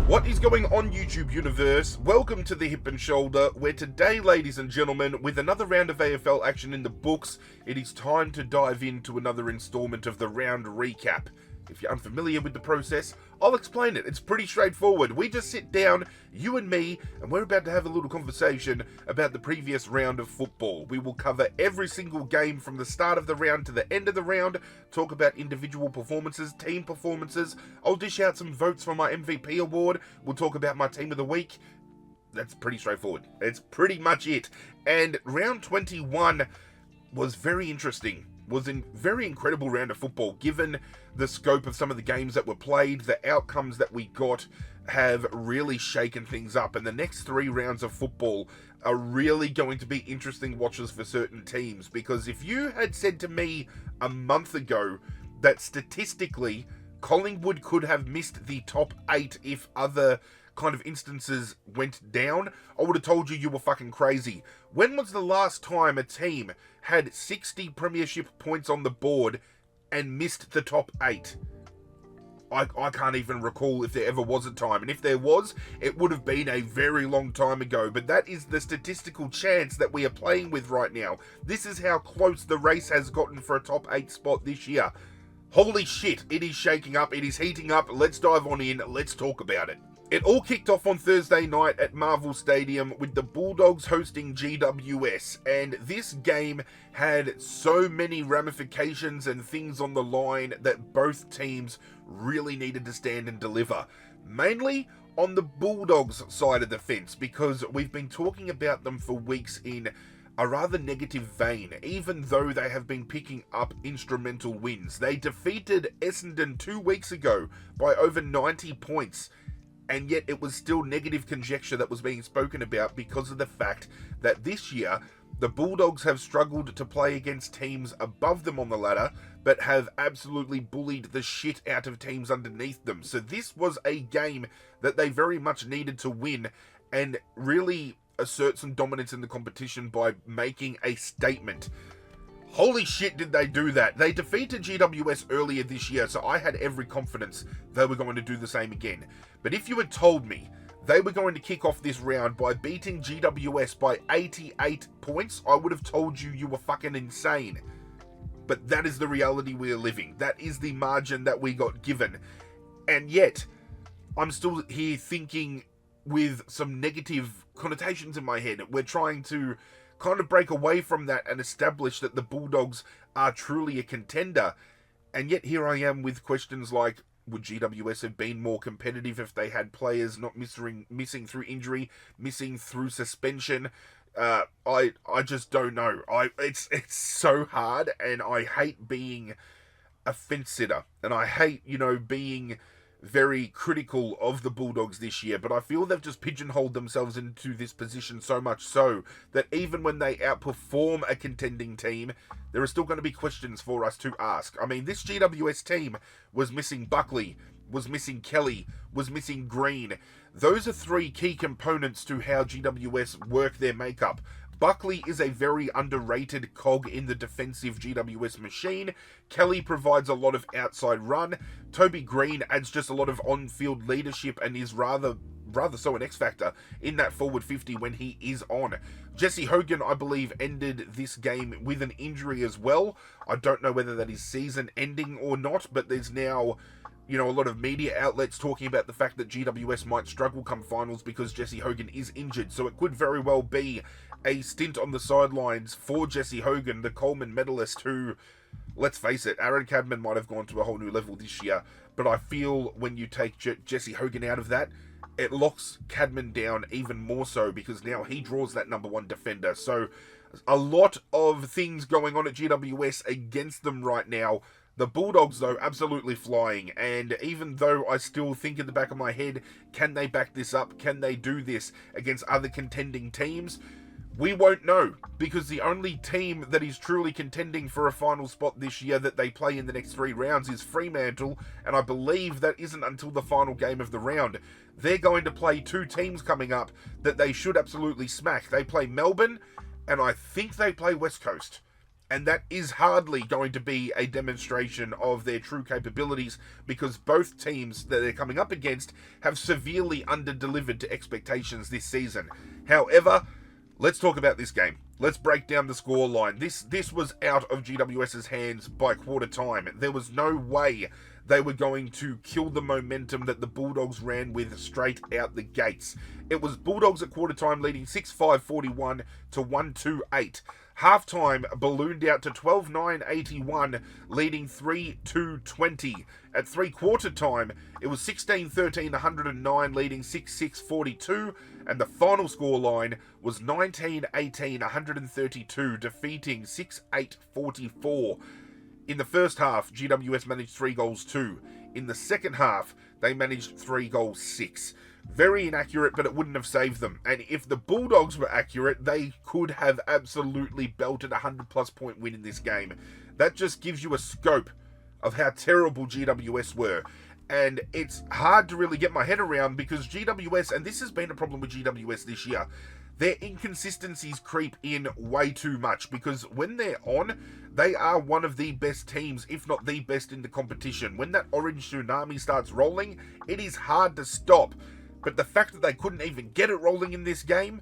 What is going on, YouTube universe? Welcome to the Hip and Shoulder, where today, ladies and gentlemen, with another round of AFL action in the books, it is time to dive into another installment of the round recap. If you're unfamiliar with the process, I'll explain it. It's pretty straightforward. We just sit down, you and me, and we're about to have a little conversation about the previous round of football. We will cover every single game from the start of the round to the end of the round, talk about individual performances, team performances. I'll dish out some votes for my MVP award. We'll talk about my team of the week. That's pretty straightforward. It's pretty much it. And round 21 was very interesting. Was a very incredible round of football, given the scope of some of the games that were played. The outcomes that we got have really shaken things up, and the next 3 rounds of football are really going to be interesting watches for certain teams, because if you had said to me a month ago that statistically Collingwood could have missed the top 8 if other kind of instances went down, I would have told you were fucking crazy. When was the last time a team had 60 premiership points on the board and missed the top 8? I can't even recall if there ever was a time, and if there was, it would have been a very long time ago. But that is the statistical chance that we are playing with right now. This is how close the race has gotten for a top 8 spot this year. Holy shit, it is shaking up, it is heating up. Let's dive on in, let's talk about it. It all kicked off on Thursday night at Marvel Stadium with the Bulldogs hosting GWS, and this game had so many ramifications and things on the line that both teams really needed to stand and deliver. Mainly on the Bulldogs side of the fence, because we've been talking about them for weeks in a rather negative vein, even though they have been picking up instrumental wins. They defeated Essendon 2 weeks ago by over 90 points. And yet it was still negative conjecture that was being spoken about because of the fact that this year the Bulldogs have struggled to play against teams above them on the ladder, but have absolutely bullied the shit out of teams underneath them. So this was a game that they very much needed to win and really assert some dominance in the competition by making a statement. Holy shit, did they do that. They defeated GWS earlier this year, so I had every confidence they were going to do the same again. But if you had told me they were going to kick off this round by beating GWS by 88 points, I would have told you were fucking insane. But that is the reality we are living. That is the margin that we got given. And yet, I'm still here thinking with some negative connotations in my head. We're trying to kind of break away from that and establish that the Bulldogs are truly a contender. And yet here I am with questions like, would GWS have been more competitive if they had players not missing through injury, missing through suspension? I just don't know. It's so hard, and I hate being a fence sitter, and I hate, being very critical of the Bulldogs this year, but I feel they've just pigeonholed themselves into this position so much so that even when they outperform a contending team, there are still going to be questions for us to ask. I mean, this GWS team was missing Buckley, was missing Kelly, was missing Green. Those are 3 key components to how GWS work their makeup. Buckley is a very underrated cog in the defensive GWS machine. Kelly provides a lot of outside run. Toby Green adds just a lot of on-field leadership and is rather so an X-factor in that forward 50 when he is on. Jesse Hogan, I believe, ended this game with an injury as well. I don't know whether that is season ending or not, but there's now a lot of media outlets talking about the fact that GWS might struggle come finals because Jesse Hogan is injured. So it could very well be a stint on the sidelines for Jesse Hogan, the Coleman medalist, who, let's face it, Aaron Cadman might have gone to a whole new level this year. But I feel when you take Jesse Hogan out of that, it locks Cadman down even more so, because now he draws that number 1 defender. So a lot of things going on at GWS against them right now. The Bulldogs, though, absolutely flying, and even though I still think in the back of my head, can they back this up? Can they do this against other contending teams? We won't know, because the only team that is truly contending for a final spot this year that they play in the next 3 rounds is Fremantle, and I believe that isn't until the final game of the round. They're going to play 2 teams coming up that they should absolutely smack. They play Melbourne, and I think they play West Coast. And that is hardly going to be a demonstration of their true capabilities, because both teams that they're coming up against have severely under-delivered to expectations this season. However, let's talk about this game. Let's break down the scoreline. This was out of GWS's hands by quarter time. There was no way they were going to kill the momentum that the Bulldogs ran with straight out the gates. It was Bulldogs at quarter time leading 6-5-41 to 1-2-8. Halftime ballooned out to 12-9-81, leading 3-2-20. At three-quarter time, it was 16-13, 109, leading 6-6-42, and the final scoreline was 19-18, 132, defeating 6-8-44. In the first half, GWS managed 3 goals 2. In the second half, they managed 3 goals 6. Very inaccurate, but it wouldn't have saved them. And if the Bulldogs were accurate, they could have absolutely belted a 100-plus point win in this game. That just gives you a scope of how terrible GWS were. And it's hard to really get my head around, because GWS, and this has been a problem with GWS this year, their inconsistencies creep in way too much, because when they're on, they are one of the best teams, if not the best in the competition. When that orange tsunami starts rolling, it is hard to stop. But the fact that they couldn't even get it rolling in this game,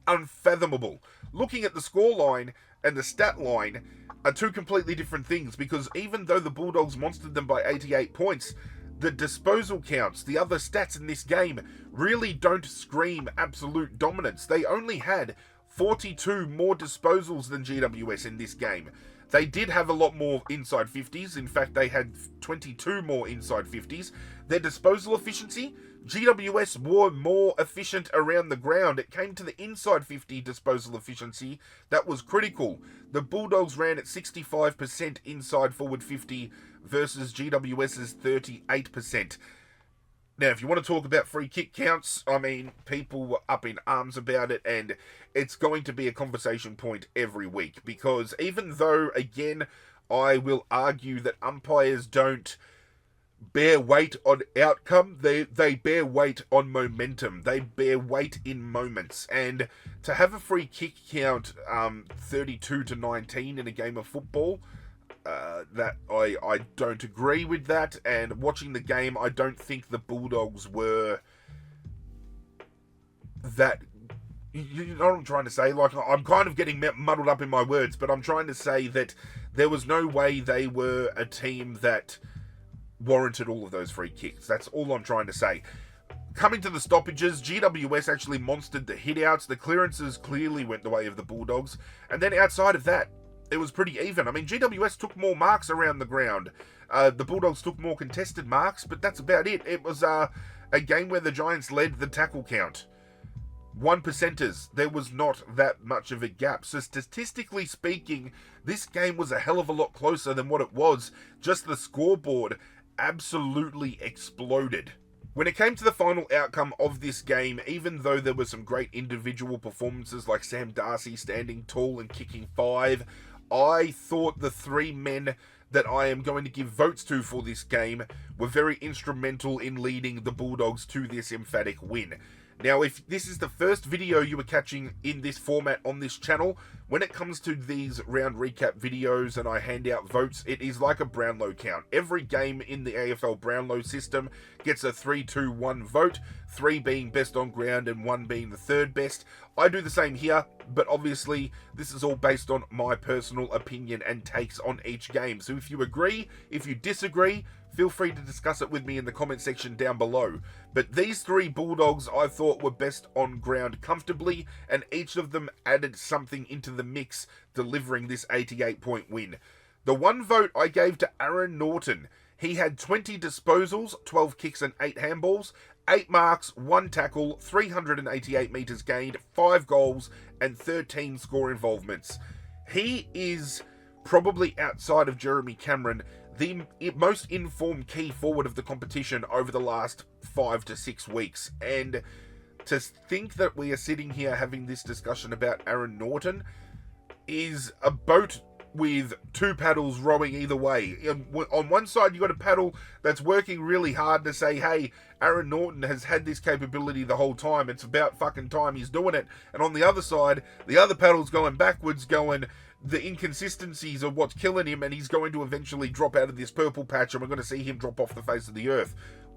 unfathomable. Looking at the scoreline and the stat line are two completely different things, because even though the Bulldogs monstered them by 88 points, the disposal counts, the other stats in this game, really don't scream absolute dominance. They only had 42 more disposals than GWS in this game. They did have a lot more inside 50s. In fact, they had 22 more inside 50s. Their disposal efficiency, GWS were more efficient around the ground. It came to the inside 50 disposal efficiency that was critical. The Bulldogs ran at 65% inside forward 50 versus GWS's 38%. Now, if you want to talk about free kick counts, I mean, people were up in arms about it, and it's going to be a conversation point every week, because even though, again, I will argue that umpires don't bear weight on outcome, they bear weight on momentum. They bear weight in moments. And to have a free kick count 32-19 in a game of football, that I don't agree with that. And watching the game, I don't think the Bulldogs were that. You know what I'm trying to say? Like, I'm kind of getting muddled up in my words, but I'm trying to say that there was no way they were a team that warranted all of those free kicks. That's all I'm trying to say. Coming to the stoppages, GWS actually monstered the hit-outs. The clearances clearly went the way of the Bulldogs. And then outside of that, it was pretty even. I mean, GWS took more marks around the ground. The Bulldogs took more contested marks, but that's about it. It was a game where the Giants led the tackle count. 1%ers. There was not that much of a gap. So statistically speaking, this game was a hell of a lot closer than what it was. Just the scoreboard absolutely exploded. When it came to the final outcome of this game, even though there were some great individual performances like Sam Darcy standing tall and kicking 5, I thought the 3 men that I am going to give votes to for this game were very instrumental in leading the Bulldogs to this emphatic win. Now, if this is the first video you were catching in this format on this channel, when it comes to these round recap videos and I hand out votes, it is like a Brownlow count. Every game in the AFL Brownlow system gets a 3-2-1 vote, 3 being best on ground and 1 being the third best. I do the same here, but obviously this is all based on my personal opinion and takes on each game. So if you agree, if you disagree, feel free to discuss it with me in the comment section down below. But these 3 Bulldogs I thought were best on ground comfortably, and each of them added something into the mix, delivering this 88-point win. The 1 vote I gave to Aaron Naughton. He had 20 disposals, 12 kicks and 8 handballs, 8 marks, 1 tackle, 388 metres gained, 5 goals, and 13 score involvements. He is probably, outside of Jeremy Cameron, the most informed key forward of the competition over the last 5 to 6 weeks. And to think that we are sitting here having this discussion about Aaron Naughton is a boat with 2 paddles rowing either way. On one side, you've got a paddle that's working really hard to say, hey, Aaron Naughton has had this capability the whole time. It's about fucking time he's doing it. And on the other side, the other paddle's going backwards going, the inconsistencies are what's killing him, and he's going to eventually drop out of this purple patch, and we're going to see him drop off the face of the earth.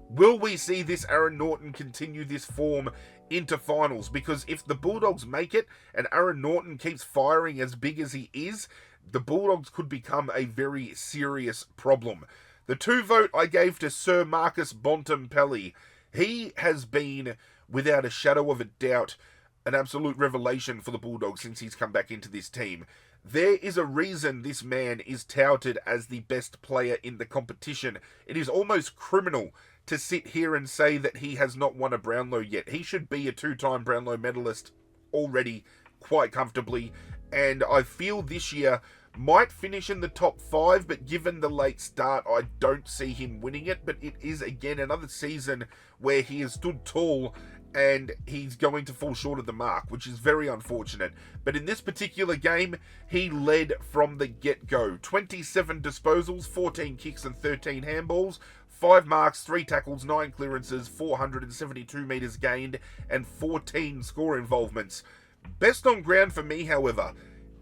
Will we see this Aaron Naughton continue this form into finals? Because if the Bulldogs make it and Aaron Naughton keeps firing as big as he is, the Bulldogs could become a very serious problem. The 2 vote I gave to Sir Marcus Bontempelli. He has been, without a shadow of a doubt, an absolute revelation for the Bulldogs since he's come back into this team. There is a reason this man is touted as the best player in the competition. It is almost criminal to sit here and say that he has not won a Brownlow yet. He should be a 2-time Brownlow medalist already quite comfortably, and I feel this year might finish in the top 5, but given the late start, I don't see him winning it. But it is, again, another season where he has stood tall and he's going to fall short of the mark, which is very unfortunate. But in this particular game, he led from the get-go. 27 disposals, 14 kicks and 13 handballs, 5 marks, 3 tackles, 9 clearances, 472 metres gained, and 14 score involvements. Best on ground for me, however,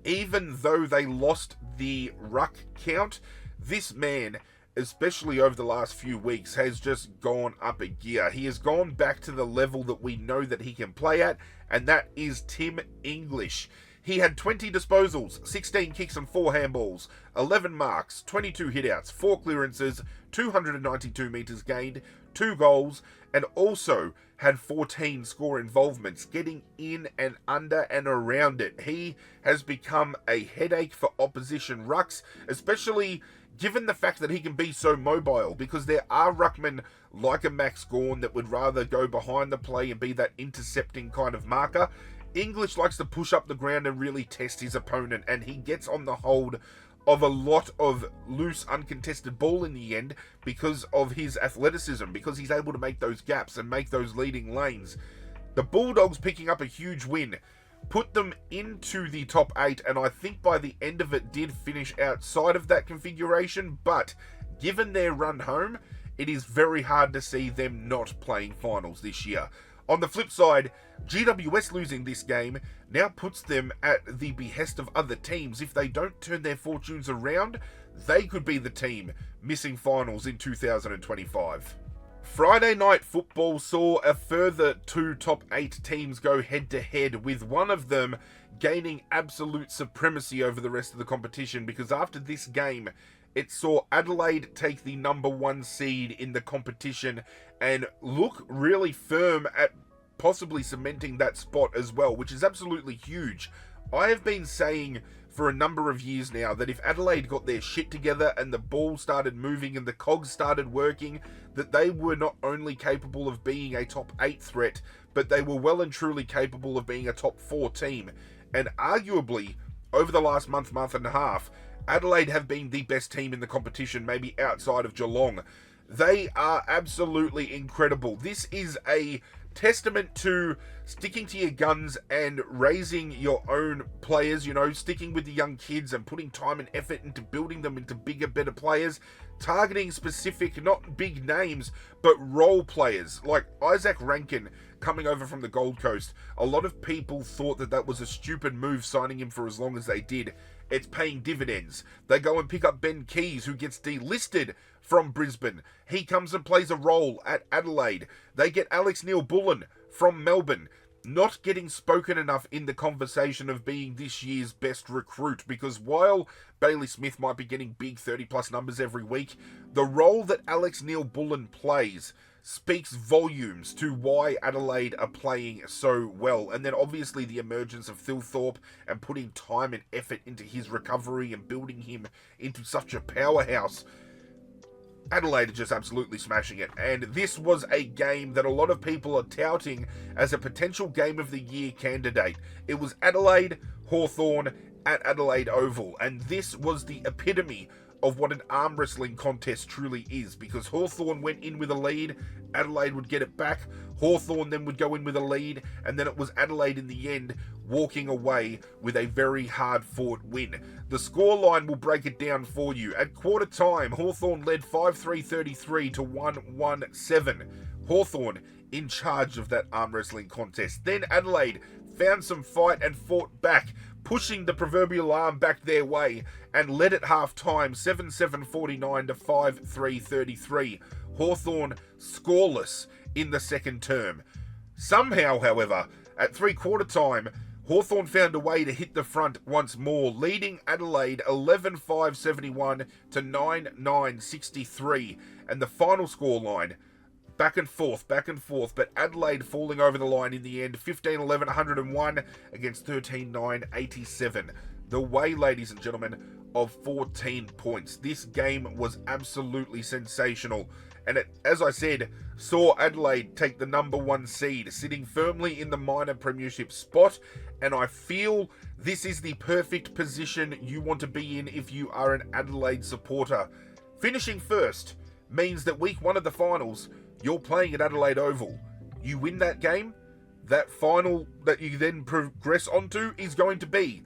even though they lost the ruck count, this man, especially over the last few weeks, has just gone up a gear. He has gone back to the level that we know that he can play at, and that is Tim English. He had 20 disposals, 16 kicks and 4 handballs, 11 marks, 22 hitouts, 4 clearances, 292 metres gained, 2 goals, and also had 14 score involvements, getting in and under and around it. He has become a headache for opposition rucks, especially given the fact that he can be so mobile, because there are ruckmen like a Max Gawn that would rather go behind the play and be that intercepting kind of marker. English likes to push up the ground and really test his opponent, and he gets on the hold of a lot of loose, uncontested ball in the end because of his athleticism, because he's able to make those gaps and make those leading lanes. The Bulldogs picking up a huge win put them into the top 8, and I think by the end of it did finish outside of that configuration, but given their run home, it is very hard to see them not playing finals this year. On the flip side, GWS losing this game now puts them at the behest of other teams. If they don't turn their fortunes around, they could be the team missing finals in 2025. Friday night football saw a further 2 top 8 teams go head-to-head, with one of them gaining absolute supremacy over the rest of the competition, because after this game, it saw Adelaide take the number 1 seed in the competition and look really firm at possibly cementing that spot as well, which is absolutely huge. I have been saying for a number of years now that if Adelaide got their shit together and the ball started moving and the cogs started working, that they were not only capable of being a top 8 threat, but they were well and truly capable of being a top 4 team. And arguably, over the last month and a half, Adelaide have been the best team in the competition, maybe outside of Geelong. They are absolutely incredible. This is a testament to sticking to your guns and raising your own players, sticking with the young kids and putting time and effort into building them into bigger, better players, targeting specific, not big names, but role players like Isaac Rankin coming over from the Gold Coast. A lot of people thought that that was a stupid move, signing him for as long as they did. It's paying dividends. They go and pick up Ben Keys, who gets delisted from Brisbane. He comes and plays a role at Adelaide. They get Alex Neil-Bullen from Melbourne, not getting spoken enough in the conversation of being this year's best recruit, because while Bailey Smith might be getting big 30-plus numbers every week, the role that Alex Neil-Bullen plays speaks volumes to why Adelaide are playing so well. And then obviously the emergence of Thilthorpe and putting time and effort into his recovery and building him into such a powerhouse. Adelaide are just absolutely smashing it. And this was a game that a lot of people are touting as a potential Game of the Year candidate. It was Adelaide, Hawthorn at Adelaide Oval. And this was the epitome of what an arm wrestling contest truly is, because Hawthorn went in with a lead, Adelaide would get it back, Hawthorn then would go in with a lead, and then it was Adelaide in the end walking away with a very hard-fought win. The scoreline will break it down for you. At quarter time, Hawthorn led 5-3-33 to 1-1-7. Hawthorn in charge of that arm wrestling contest. Then Adelaide found some fight and fought back, pushing the proverbial arm back their way, and led at half-time 7-7-49 to 5-3-33. Hawthorn scoreless in the second term. Somehow, however, at three-quarter time, Hawthorn found a way to hit the front once more, leading Adelaide 11-5-71 to 9-9-63. And the final scoreline, back and forth, but Adelaide falling over the line in the end, 15-11, 101 against 13-9, 87. The way, ladies and gentlemen, of 14 points. This game was absolutely sensational. And it, as I said, saw Adelaide take the number 1 seed, sitting firmly in the minor premiership spot. And I feel this is the perfect position you want to be in if you are an Adelaide supporter. Finishing first means that week 1 of the finals, you're playing at Adelaide Oval. You win that game, that final that you then progress onto is going to be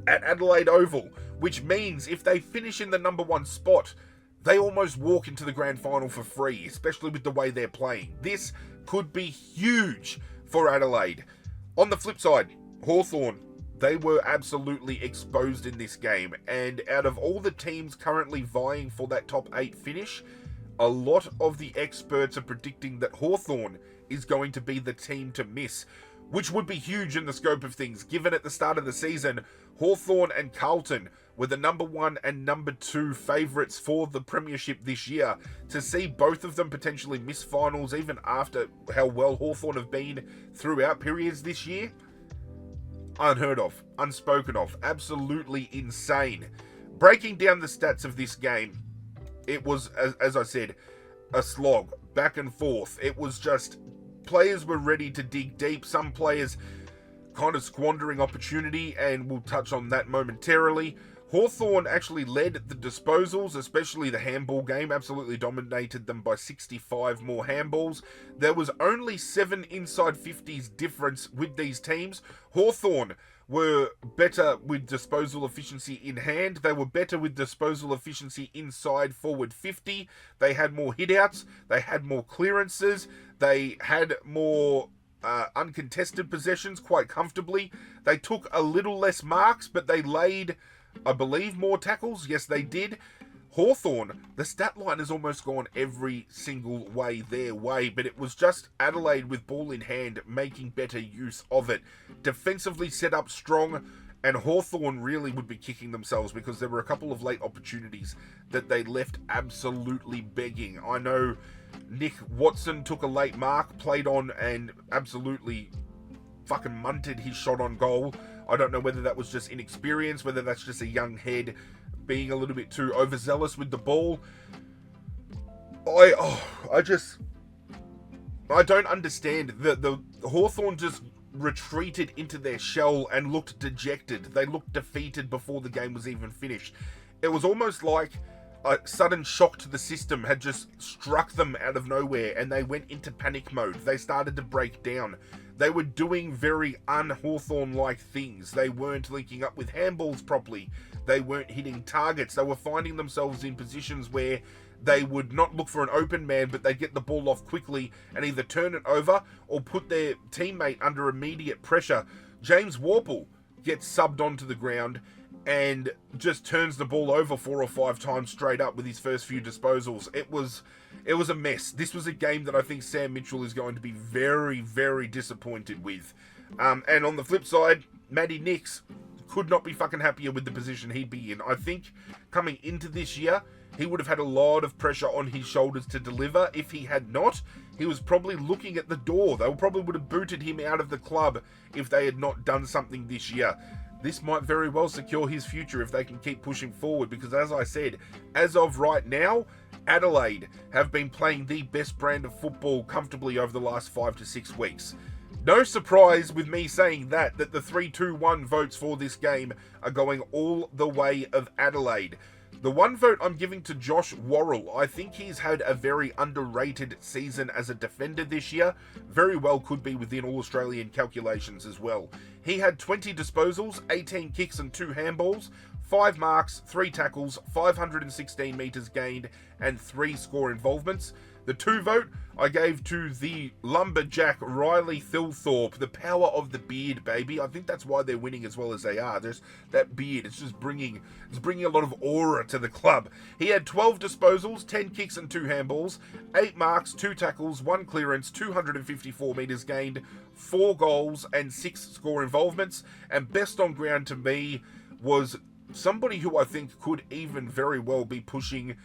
at Adelaide Oval, which means if they finish in the number 1 spot, they almost walk into the grand final for free, especially with the way they're playing. This could be huge for Adelaide. On the flip side, Hawthorn, they were absolutely exposed in this game, and out of all the teams currently vying for that top 8 finish, a lot of the experts are predicting that Hawthorn is going to be the team to miss, which would be huge in the scope of things, given at the start of the season, Hawthorn and Carlton were the number 1 and number 2 favourites for the premiership this year. To see both of them potentially miss finals, even after how well Hawthorn have been throughout periods this year, unheard of, unspoken of, absolutely insane. Breaking down the stats of this game, it was, as I said, a slog, back and forth. It was just, players were ready to dig deep. Some players kind of squandering opportunity, and we'll touch on that momentarily. Hawthorn actually led the disposals, especially the handball game, absolutely dominated them by 65 more handballs. There was only 7 inside 50s difference with these teams. Hawthorn were better with disposal efficiency in hand. They were better with disposal efficiency inside forward 50. They had more hitouts. They had more clearances. They had more uncontested possessions quite comfortably. They took a little less marks, but they laid, I believe, more tackles. Yes, they did. Hawthorn, the stat line has almost gone every single way their way, but it was just Adelaide with ball in hand making better use of it. Defensively set up strong, and Hawthorn really would be kicking themselves because there were a couple of late opportunities that they left absolutely begging. I know Nick Watson took a late mark, played on, and absolutely fucking munted his shot on goal. I don't know whether that was just inexperience, whether that's just a young head being a little bit too overzealous with the ball. I don't understand. The Hawthorn just retreated into their shell and looked dejected. They looked defeated before the game was even finished. It was almost like a sudden shock to the system had just struck them out of nowhere, and they went into panic mode. They started to break down. They were doing very un-Hawthorn-like things. They weren't linking up with handballs properly. They weren't hitting targets. They were finding themselves in positions where they would not look for an open man, but they'd get the ball off quickly and either turn it over or put their teammate under immediate pressure. James Worpel gets subbed onto the ground and just turns the ball over 4 or 5 times straight up with his first few disposals. It was a mess. This was a game that I think Sam Mitchell is going to be very, very disappointed with. And on the flip side, Matty Nix could not be fucking happier with the position he'd be in. I think coming into this year, he would have had a lot of pressure on his shoulders to deliver. If he had not, he was probably looking at the door. They probably would have booted him out of the club if they had not done something this year. This might very well secure his future if they can keep pushing forward, because as I said, as of right now, Adelaide have been playing the best brand of football comfortably over the last 5 to 6 weeks. No surprise with me saying that the 3-2-1 votes for this game are going all the way of Adelaide. The one vote I'm giving to Josh Worrell. I think he's had a very underrated season as a defender this year. Very well could be within All-Australian calculations as well. He had 20 disposals, 18 kicks and 2 handballs, 5 marks, 3 tackles, 516 metres gained, and 3 score involvements. The 2 vote I gave to the lumberjack Riley Thilthorpe. The power of the beard, baby. I think that's why they're winning as well as they are. There's that beard. It's bringing a lot of aura to the club. He had 12 disposals, 10 kicks and 2 handballs, 8 marks, 2 tackles, 1 clearance, 254 metres gained, 4 goals, and 6 score involvements. And best on ground to me was somebody who I think could even very well be pushing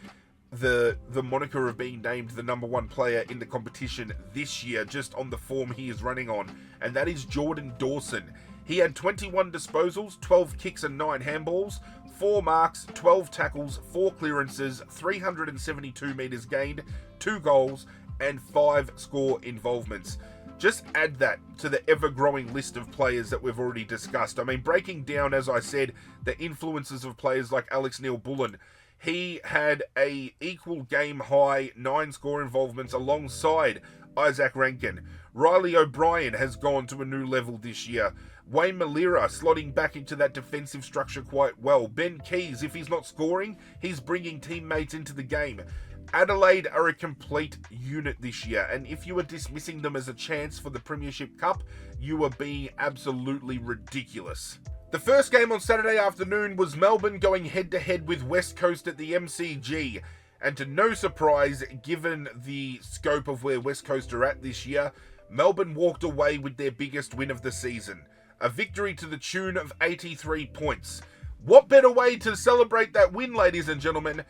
the moniker of being named the #1 player in the competition this year, just on the form he is running on, and that is Jordan Dawson. He had 21 disposals, 12 kicks and 9 handballs, 4 marks, 12 tackles, 4 clearances, 372 metres gained, 2 goals, and 5 score involvements. Just add that to the ever-growing list of players that we've already discussed. I mean, breaking down, as I said, the influences of players like Alex Neil-Bullen, he had a equal game high 9 score involvements alongside Isaac Rankin. Riley O'Brien has gone to a new level this year. Wayne Malira slotting back into that defensive structure quite well. Ben Keys, if he's not scoring, he's bringing teammates into the game. Adelaide are a complete unit this year, and if you are dismissing them as a chance for the Premiership Cup, you are being absolutely ridiculous. The first game on Saturday afternoon was Melbourne going head-to-head with West Coast at the MCG, and to no surprise, given the scope of where West Coast are at this year, Melbourne walked away with their biggest win of the season. A victory to the tune of 83 points. What better way to celebrate that win, ladies and gentlemen,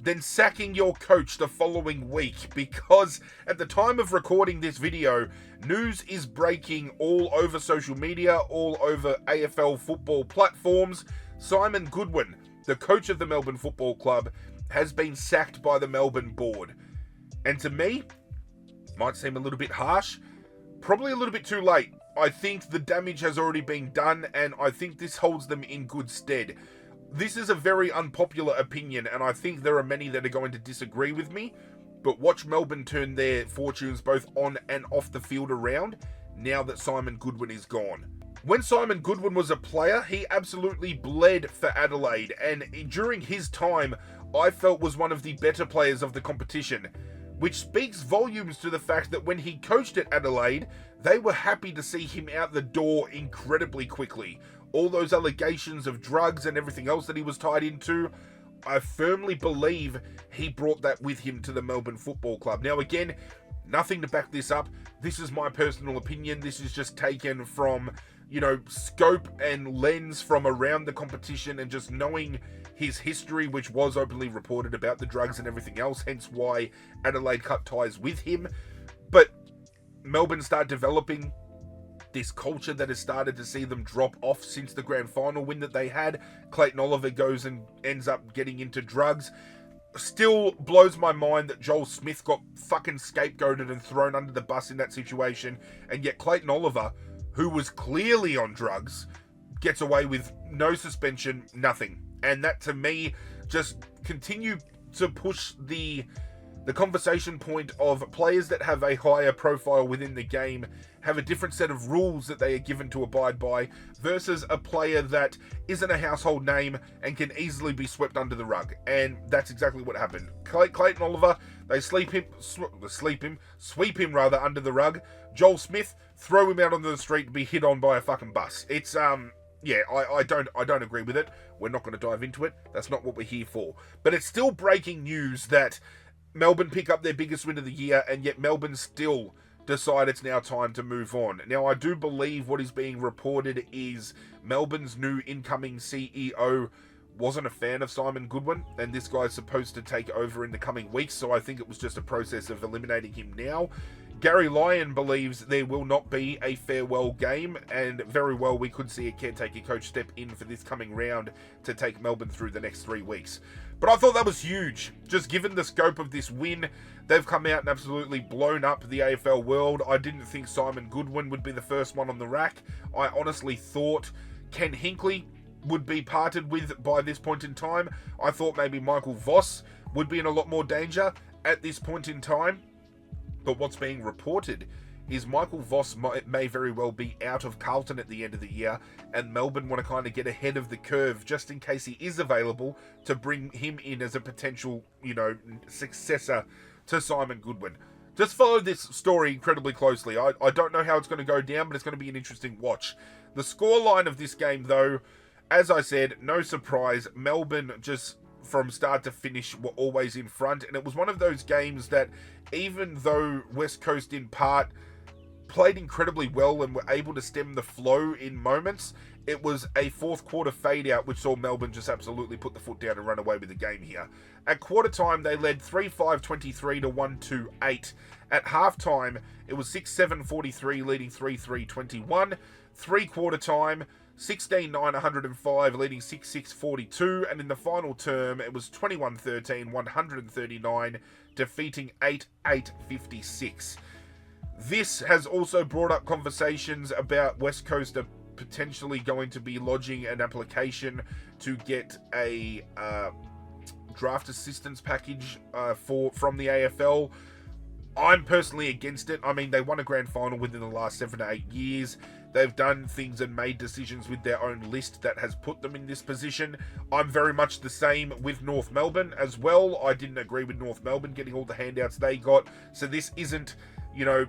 than sacking your coach the following week? Because at the time of recording this video, news is breaking all over social media, all over AFL football platforms. Simon Goodwin, the coach of the Melbourne Football Club, has been sacked by the Melbourne board. And to me, might seem a little bit harsh, probably a little bit too late. I think the damage has already been done, and I think this holds them in good stead. This is a very unpopular opinion, and I think there are many that are going to disagree with me, but watch Melbourne turn their fortunes both on and off the field around now that Simon Goodwin is gone. When Simon Goodwin was a player, he absolutely bled for Adelaide, and during his time, I felt was one of the better players of the competition, which speaks volumes to the fact that when he coached at Adelaide, they were happy to see him out the door incredibly quickly. All those allegations of drugs and everything else that he was tied into, I firmly believe he brought that with him to the Melbourne Football Club. Now again, nothing to back this up. This is my personal opinion. This is just taken from, scope and lens from around the competition and just knowing his history, which was openly reported about the drugs and everything else, hence why Adelaide cut ties with him. But Melbourne start developing this culture that has started to see them drop off since the grand final win that they had. Clayton Oliver goes and ends up getting into drugs. Still blows my mind that Joel Smith got fucking scapegoated and thrown under the bus in that situation, and yet Clayton Oliver, who was clearly on drugs, gets away with no suspension, nothing. And that, to me, just continue to push the conversation point of players that have a higher profile within the game have a different set of rules that they are given to abide by versus a player that isn't a household name and can easily be swept under the rug. And that's exactly what happened. Clayton Oliver, they sweep him under the rug. Joel Smith, throw him out on the street to be hit on by a fucking bus. It's I don't agree with it. We're not going to dive into it. That's not what we're here for. But it's still breaking news that Melbourne pick up their biggest win of the year, and yet Melbourne still decide it's now time to move on. Now, I do believe what is being reported is Melbourne's new incoming CEO wasn't a fan of Simon Goodwin, and this guy's supposed to take over in the coming weeks, so I think it was just a process of eliminating him now. Gary Lyon believes there will not be a farewell game, and very well we could see a caretaker coach step in for this coming round to take Melbourne through the next 3 weeks. But I thought that was huge. Just given the scope of this win, they've come out and absolutely blown up the AFL world. I didn't think Simon Goodwin would be the first one on the rack. I honestly thought Ken Hinkley would be parted with by this point in time. I thought maybe Michael Voss would be in a lot more danger at this point in time. But what's being reported is Michael Voss may very well be out of Carlton at the end of the year, and Melbourne want to kind of get ahead of the curve just in case he is available to bring him in as a potential, successor to Simon Goodwin. Just follow this story incredibly closely. I don't know how it's going to go down, but it's going to be an interesting watch. The scoreline of this game, though, as I said, no surprise. Melbourne, just from start to finish, were always in front. And it was one of those games that, even though West Coast in part played incredibly well and were able to stem the flow in moments, it was a fourth quarter fade out which saw Melbourne just absolutely put the foot down and run away with the game here. At quarter time, they led 3-5-23 to 1-2-8. At half time, it was 6-7-43 leading 3-3-21. Three-quarter time, 16-9-105 leading 6-6-42. And in the final term, it was 21-13, 139, defeating 8-8-56. This has also brought up conversations about West Coast potentially going to be lodging an application to get a draft assistance package from the AFL. I'm personally against it. I mean, they won a grand final within the last 7 to 8 years. They've done things and made decisions with their own list that has put them in this position. I'm very much the same with North Melbourne as well. I didn't agree with North Melbourne getting all the handouts they got. So this isn't,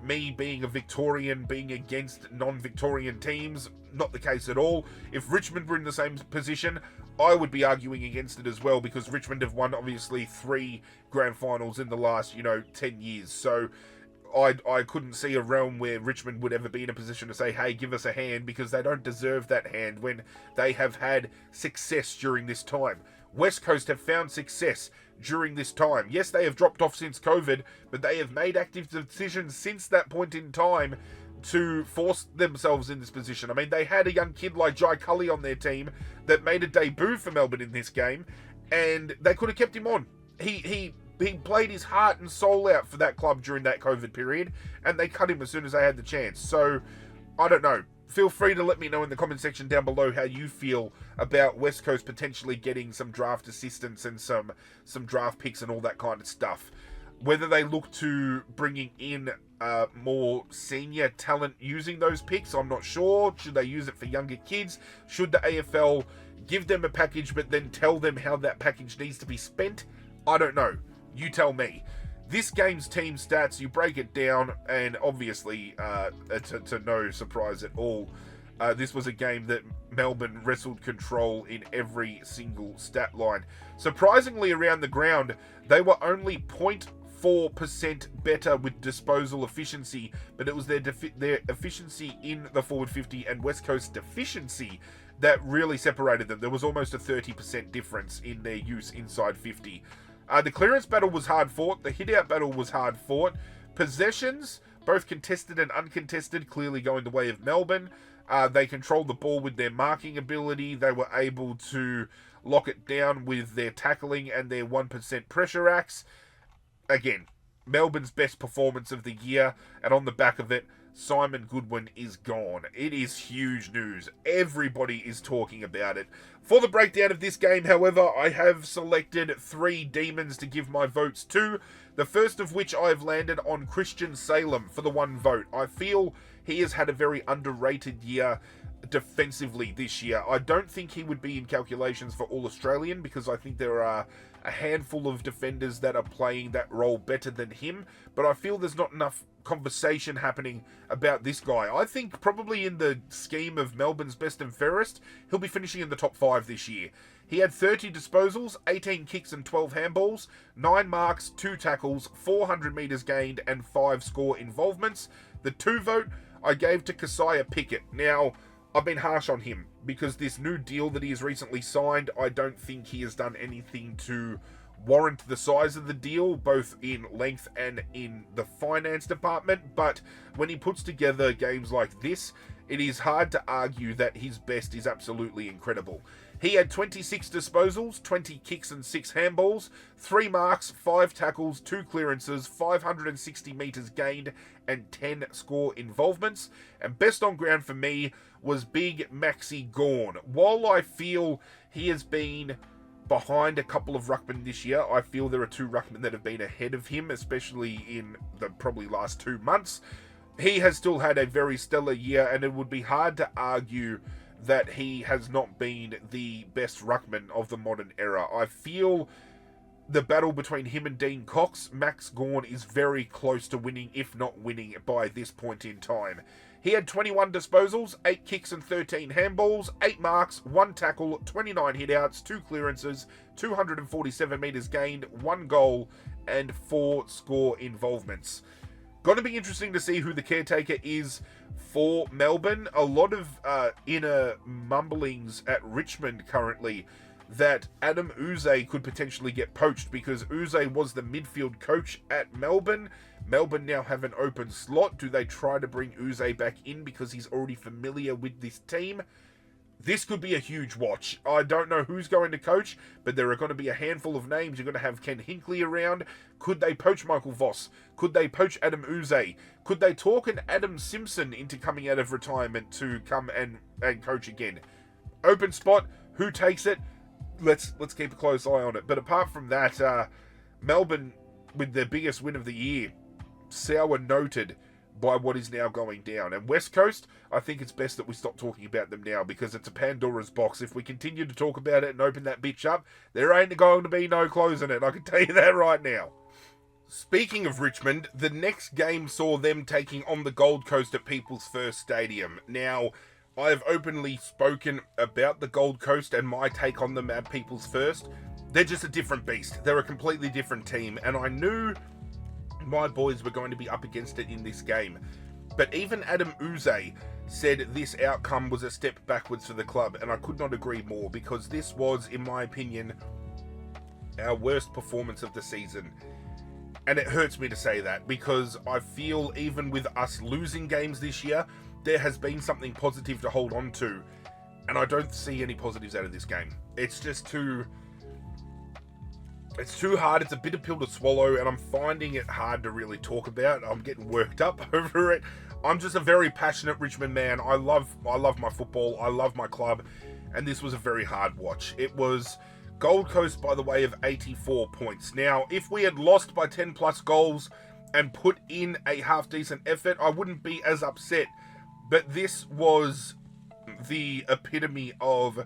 me being a Victorian, being against non-Victorian teams. Not the case at all. If Richmond were in the same position, I would be arguing against it as well, because Richmond have won, obviously, 3 grand finals in the last, 10 years. So I couldn't see a realm where Richmond would ever be in a position to say, hey, give us a hand, because they don't deserve that hand when they have had success during this time. West Coast have found success during this time. Yes, they have dropped off since COVID, but they have made active decisions since that point in time to force themselves in this position. I mean, they had a young kid like Jai Cully on their team that made a debut for Melbourne in this game, and they could have kept him on. He played his heart and soul out for that club during that COVID period, and they cut him as soon as they had the chance. So, I don't know. Feel free to let me know in the comment section down below how you feel about West Coast potentially getting some draft assistance and some draft picks and all that kind of stuff. Whether they look to bringing in more senior talent using those picks, I'm not sure. Should they use it for younger kids? Should the AFL give them a package but then tell them how that package needs to be spent? I don't know. You tell me. This game's team stats, you break it down, and obviously, to no surprise at all, this was a game that Melbourne wrestled control in every single stat line. Surprisingly, around the ground, they were only 0.4% better with disposal efficiency, but it was their efficiency in the forward 50 and West Coast deficiency that really separated them. There was almost a 30% difference in their use inside 50. The clearance battle was hard fought. The hit-out battle was hard fought. Possessions, both contested and uncontested, clearly going the way of Melbourne. They controlled the ball with their marking ability. They were able to lock it down with their tackling and their 1% pressure acts. Again, Melbourne's best performance of the year, and on the back of it, Simon Goodwin is gone. It is huge news. Everybody is talking about it. For the breakdown of this game, however, I have selected 3 demons to give my votes to. The first of which I have landed on Christian Salem for the 1 vote. I feel he has had a very underrated year defensively this year. I don't think he would be in calculations for All-Australian, because I think there are a handful of defenders that are playing that role better than him, but I feel there's not enough conversation happening about this guy. I think probably in the scheme of Melbourne's best and fairest, he'll be finishing in the top 5 this year. He had 30 disposals, 18 kicks and 12 handballs, 9 marks, 2 tackles, 400 metres gained and 5 score involvements. The 2 vote I gave to Keziah Pickett. Now, I've been harsh on him because this new deal that he has recently signed, I don't think he has done anything to warrant the size of the deal, both in length and in the finance department. But when he puts together games like this, it is hard to argue that his best is absolutely incredible. He had 26 disposals, 20 kicks and 6 handballs, 3 marks, 5 tackles, 2 clearances, 560 metres gained, and 10 score involvements. And best on ground for me was Big Maxi Gawn. While I feel he has been behind a couple of ruckmen this year, I feel there are 2 ruckmen that have been ahead of him, especially in the probably last 2 months. he has still had a very stellar year, and it would be hard to argue that he has not been the best ruckman of the modern era. I feel the battle between him and Dean Cox, Max Gawn is very close to winning, if not winning, by this point in time. He had 21 disposals, 8 kicks and 13 handballs, 8 marks, 1 tackle, 29 hitouts, 2 clearances, 247 metres gained, 1 goal, and 4 score involvements. Going to be interesting to see who the caretaker is for Melbourne. A lot of inner mumblings at Richmond currently that Adam Uze could potentially get poached, because Uze was the midfield coach at Melbourne. Melbourne now have an open slot. Do they try to bring Uze back in because he's already familiar with this team? This could be a huge watch. I don't know who's going to coach, but there are going to be a handful of names. You're going to have Ken Hinkley around. Could they poach Michael Voss? Could they poach Adam Uze? Could they talk an Adam Simpson into coming out of retirement to come and coach again? Open spot. Who takes it? Let's keep a close eye on it. But apart from that, Melbourne, with their biggest win of the year, sour noted by what is now going down. And West Coast, I think it's best that we stop talking about them now, because it's a Pandora's box. If we continue to talk about it and open that bitch up, there ain't going to be no closing it. I can tell you that right now. Speaking of Richmond, the next game saw them taking on the Gold Coast at People's First Stadium. Now, I have openly spoken about the Gold Coast and my take on them at People's First. They're just a different beast. They're a completely different team, and I knew my boys were going to be up against it in this game. But even Adam Uze said this outcome was a step backwards for the club, and I could not agree more, because this was, in my opinion, our worst performance of the season. And it hurts me to say that, because I feel even with us losing games this year, there has been something positive to hold on to, and I don't see any positives out of this game. It's just too hard. It's a bitter pill to swallow, and I'm finding it hard to really talk about. I'm getting worked up over it. I'm just a very passionate Richmond man. I love my football. I love my club, and this was a very hard watch. It was Gold Coast by the way of 84 points. Now, if we had lost by 10 plus goals and put in a half-decent effort, I wouldn't be as upset. But this was the epitome of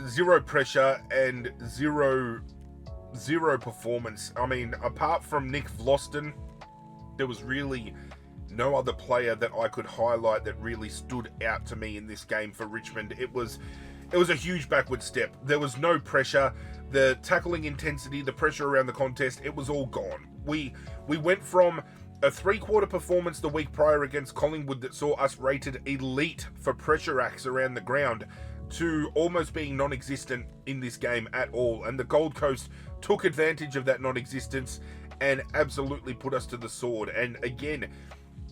zero pressure and zero performance. I mean, apart from Nick Vlosten, there was really no other player that I could highlight that really stood out to me in this game for Richmond. It was a huge backward step. There was no pressure. The tackling intensity, the pressure around the contest, it was all gone. We went from a three-quarter performance the week prior against Collingwood that saw us rated elite for pressure acts around the ground to almost being non-existent in this game at all. And the Gold Coast took advantage of that non-existence and absolutely put us to the sword. And again,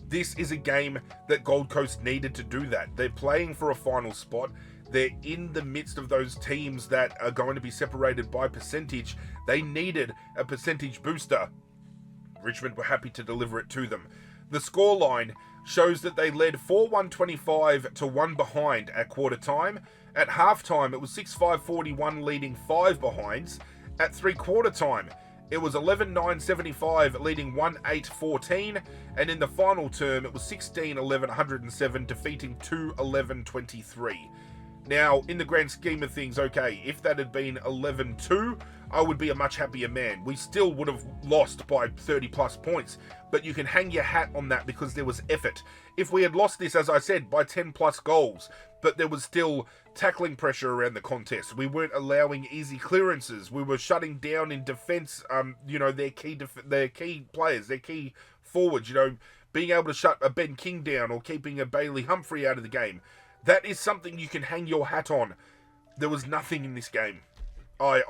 this is a game that Gold Coast needed to do that. They're playing for a final spot. They're in the midst of those teams that are going to be separated by percentage. They needed a percentage booster. Richmond were happy to deliver it to them. The scoreline shows that they led 4-1-25 to 1 behind at quarter time. At halftime, it was 6-5-41 leading 5 behinds. At 3-quarter time, it was 11-9-75 leading 1-8-14. And in the final term, it was 16-11-107 defeating 2-11-23. Now, in the grand scheme of things, okay, if that had been 11-2, I would be a much happier man. We still would have lost by 30 plus points, but you can hang your hat on that because there was effort. If we had lost this, as I said, by 10 plus goals, but there was still tackling pressure around the contest. We weren't allowing easy clearances. We were shutting down in defence, their key players, their key forwards, being able to shut a Ben King down or keeping a Bailey Humphrey out of the game. That is something you can hang your hat on. There was nothing in this game. It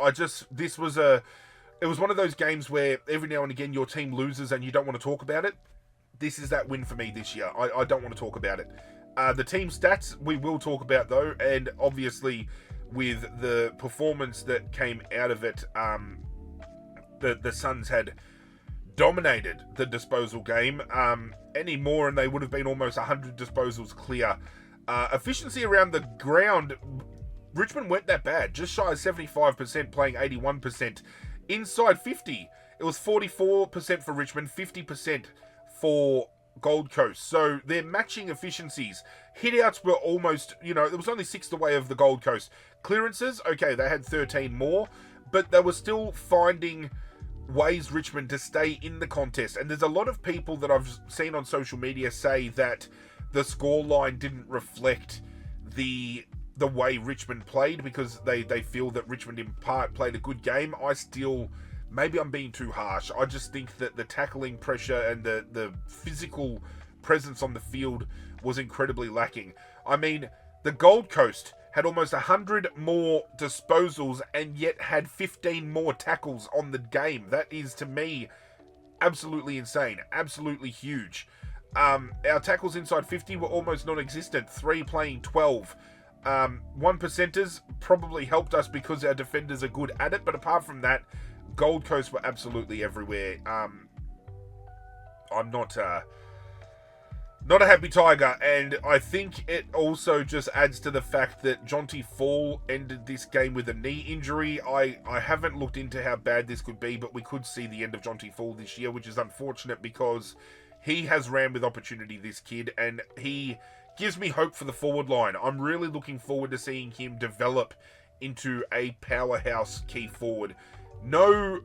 was one of those games where every now and again your team loses and you don't want to talk about it. This is that win for me this year. I don't want to talk about it. The team stats we will talk about though, and obviously with the performance that came out of it, the Suns had dominated the disposal game. Any more and they would have been almost 100 disposals clear. Efficiency around the ground, Richmond weren't that bad. Just shy of 75%, playing 81%. Inside 50, it was 44% for Richmond, 50% for Gold Coast. So their matching efficiencies, hit-outs were almost, there was only 6 away of the Gold Coast. Clearances, okay, they had 13 more, but they were still finding ways, Richmond, to stay in the contest. And there's a lot of people that I've seen on social media say that the scoreline didn't reflect the way Richmond played, because they feel that Richmond in part played a good game. Maybe I'm being too harsh. I just think that the tackling pressure and the physical presence on the field was incredibly lacking. I mean, the Gold Coast had almost 100 more disposals and yet had 15 more tackles on the game. That is, to me, absolutely insane. Absolutely huge. Our tackles inside 50 were almost non-existent. 3 playing 12. 1%ers probably helped us because our defenders are good at it, but apart from that, Gold Coast were absolutely everywhere. I'm not a happy tiger, and I think it also just adds to the fact that Jonty Fall ended this game with a knee injury. I haven't looked into how bad this could be, but we could see the end of Jonty Fall this year, which is unfortunate because he has ran with opportunity, this kid, and he gives me hope for the forward line. I'm really looking forward to seeing him develop into a powerhouse key forward. No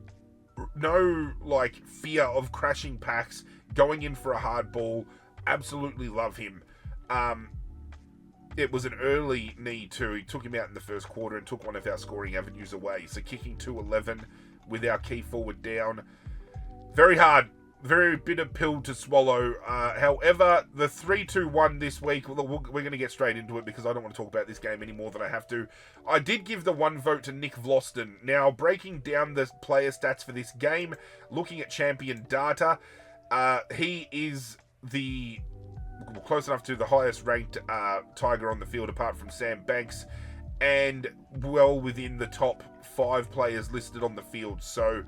fear of crashing packs, going in for a hard ball. Absolutely love him. It was an early knee too. He took him out in the first quarter and took one of our scoring avenues away. So kicking 2-11 with our key forward down. Very hard. Very bitter pill to swallow. However, the 3-2-1 this week, we're going to get straight into it because I don't want to talk about this game any more than I have to. I did give the 1 vote to Nick Vlosten. Now, breaking down the player stats for this game, looking at champion data, he is close enough to the highest ranked Tiger on the field apart from Sam Banks, and well within the top 5 players listed on the field. So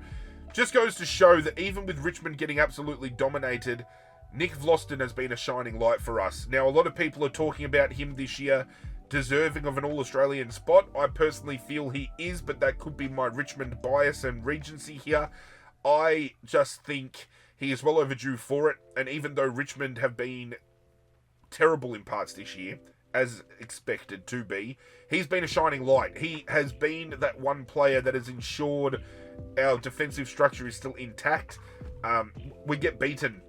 just goes to show that even with Richmond getting absolutely dominated, Nick Vlosten has been a shining light for us. Now, a lot of people are talking about him this year deserving of an All-Australian spot. I personally feel he is, but that could be my Richmond bias and regency here. I just think he is well overdue for it, and even though Richmond have been terrible in parts this year, as expected to be, he's been a shining light. He has been that one player that has ensured our defensive structure is still intact. We get beaten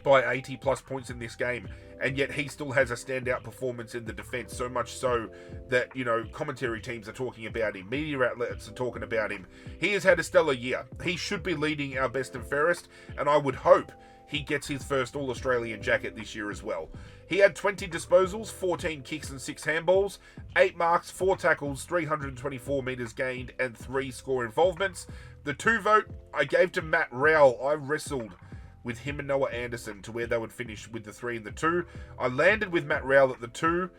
by 80 plus points in this game, and yet he still has a standout performance in the defense, so much so that, commentary teams are talking about him, media outlets are talking about him. He has had a stellar year. He should be leading our best and fairest, and I would hope he gets his first All-Australian jacket this year as well. He had 20 disposals, 14 kicks and 6 handballs, 8 marks, 4 tackles, 324 metres gained, and 3 score involvements. The 2 vote I gave to Matt Rowell. I wrestled with him and Noah Anderson to where they would finish with the 3 and the 2. I landed with Matt Rowell at the 2.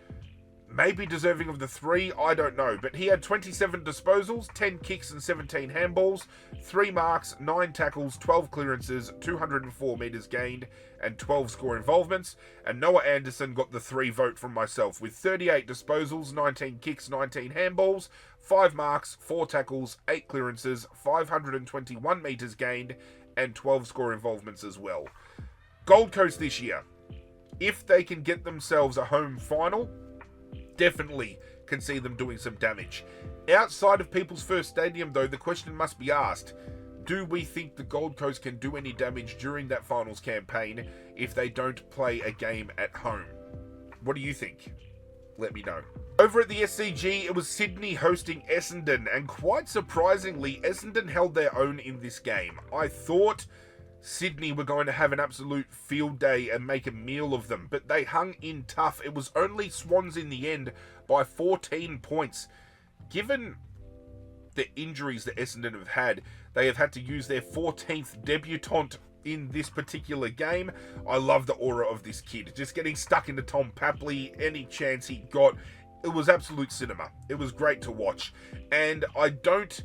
Maybe deserving of the 3, I don't know. But he had 27 disposals, 10 kicks and 17 handballs, 3 marks, 9 tackles, 12 clearances, 204 metres gained, and 12 score involvements. And Noah Anderson got the 3 vote from myself with 38 disposals, 19 kicks, 19 handballs, 5 marks, 4 tackles, 8 clearances, 521 metres gained, and 12 score involvements as well. Gold Coast this year, if they can get themselves a home final, definitely can see them doing some damage. Outside of People's First Stadium, though, the question must be asked, do we think the Gold Coast can do any damage during that finals campaign if they don't play a game at home? What do you think? Let me know. Over at the SCG, it was Sydney hosting Essendon, and quite surprisingly, Essendon held their own in this game. I thought Sydney were going to have an absolute field day and make a meal of them, but they hung in tough. It was only Swans in the end by 14 points. Given the injuries that Essendon have had, they have had to use their 14th debutant in this particular game. I love the aura of this kid. Just getting stuck into Tom Papley any chance he got. It was absolute cinema. It was great to watch. And I don't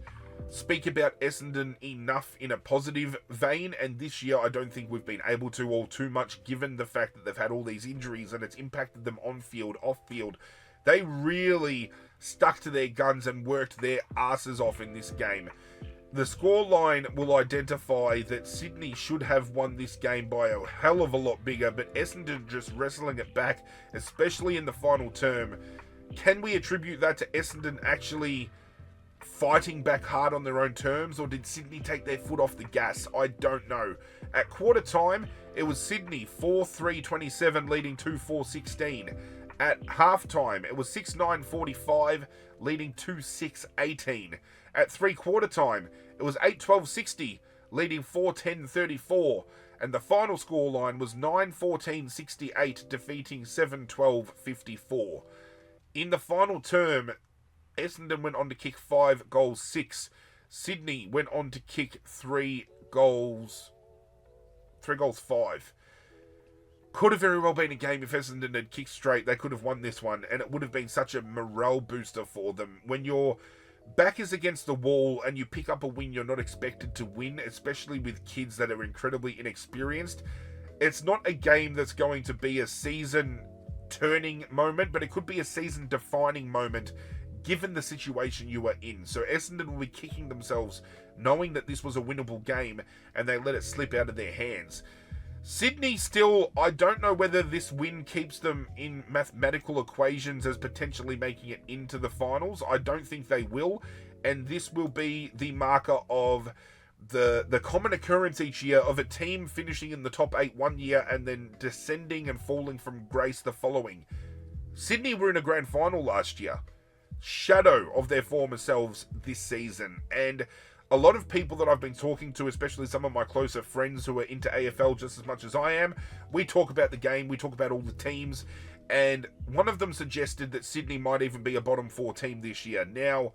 speak about Essendon enough in a positive vein, and this year I don't think we've been able to all too much, given the fact that they've had all these injuries and it's impacted them on field, off field. They really stuck to their guns and worked their asses off in this game. The scoreline will identify that Sydney should have won this game by a hell of a lot bigger, but Essendon just wrestling it back, especially in the final term. Can we attribute that to Essendon actually fighting back hard on their own terms, or did Sydney take their foot off the gas? I don't know. At quarter time, it was Sydney 4-3-27 leading 2-4-16. At half time, it was 6-9-45 leading 2-6-18. At three-quarter time, it was 8-12-60 leading 4-10-34. And the final scoreline was 9-14-68 defeating 7-12-54. In the final term, Essendon went on to kick 5 goals 6. Sydney went on to kick 3 goals 5. Could have very well been a game if Essendon had kicked straight. They could have won this one, and it would have been such a morale booster for them. When your back is against the wall and you pick up a win you're not expected to win, especially with kids that are incredibly inexperienced, it's not a game that's going to be a season-turning moment, but it could be a season-defining moment given the situation you are in. So Essendon will be kicking themselves knowing that this was a winnable game and they let it slip out of their hands. Sydney still, I don't know whether this win keeps them in mathematical equations as potentially making it into the finals. I don't think they will, and this will be the marker of the common occurrence each year of a team finishing in the top 8 one year and then descending and falling from grace the following. Sydney were in a grand final last year, shadow of their former selves this season, and a lot of people that I've been talking to, especially some of my closer friends who are into AFL just as much as I am, we talk about the game, we talk about all the teams, and one of them suggested that Sydney might even be a bottom 4 team this year. Now,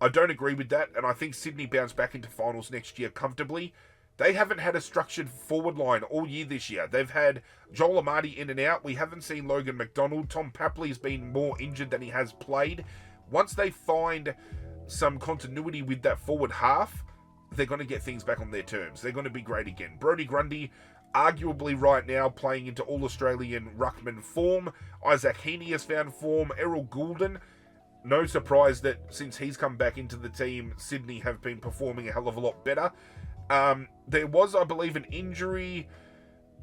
I don't agree with that, and I think Sydney bounce back into finals next year comfortably. They haven't had a structured forward line all year this year. They've had Joel Amati in and out. We haven't seen Logan McDonald. Tom Papley's been more injured than he has played. Once they find some continuity with that forward half, they're going to get things back on their terms. They're going to be great again. Brodie Grundy, arguably right now, playing into All-Australian ruckman form. Isaac Heaney has found form. Errol Goulden, no surprise that since he's come back into the team, Sydney have been performing a hell of a lot better. There was, I believe, an injury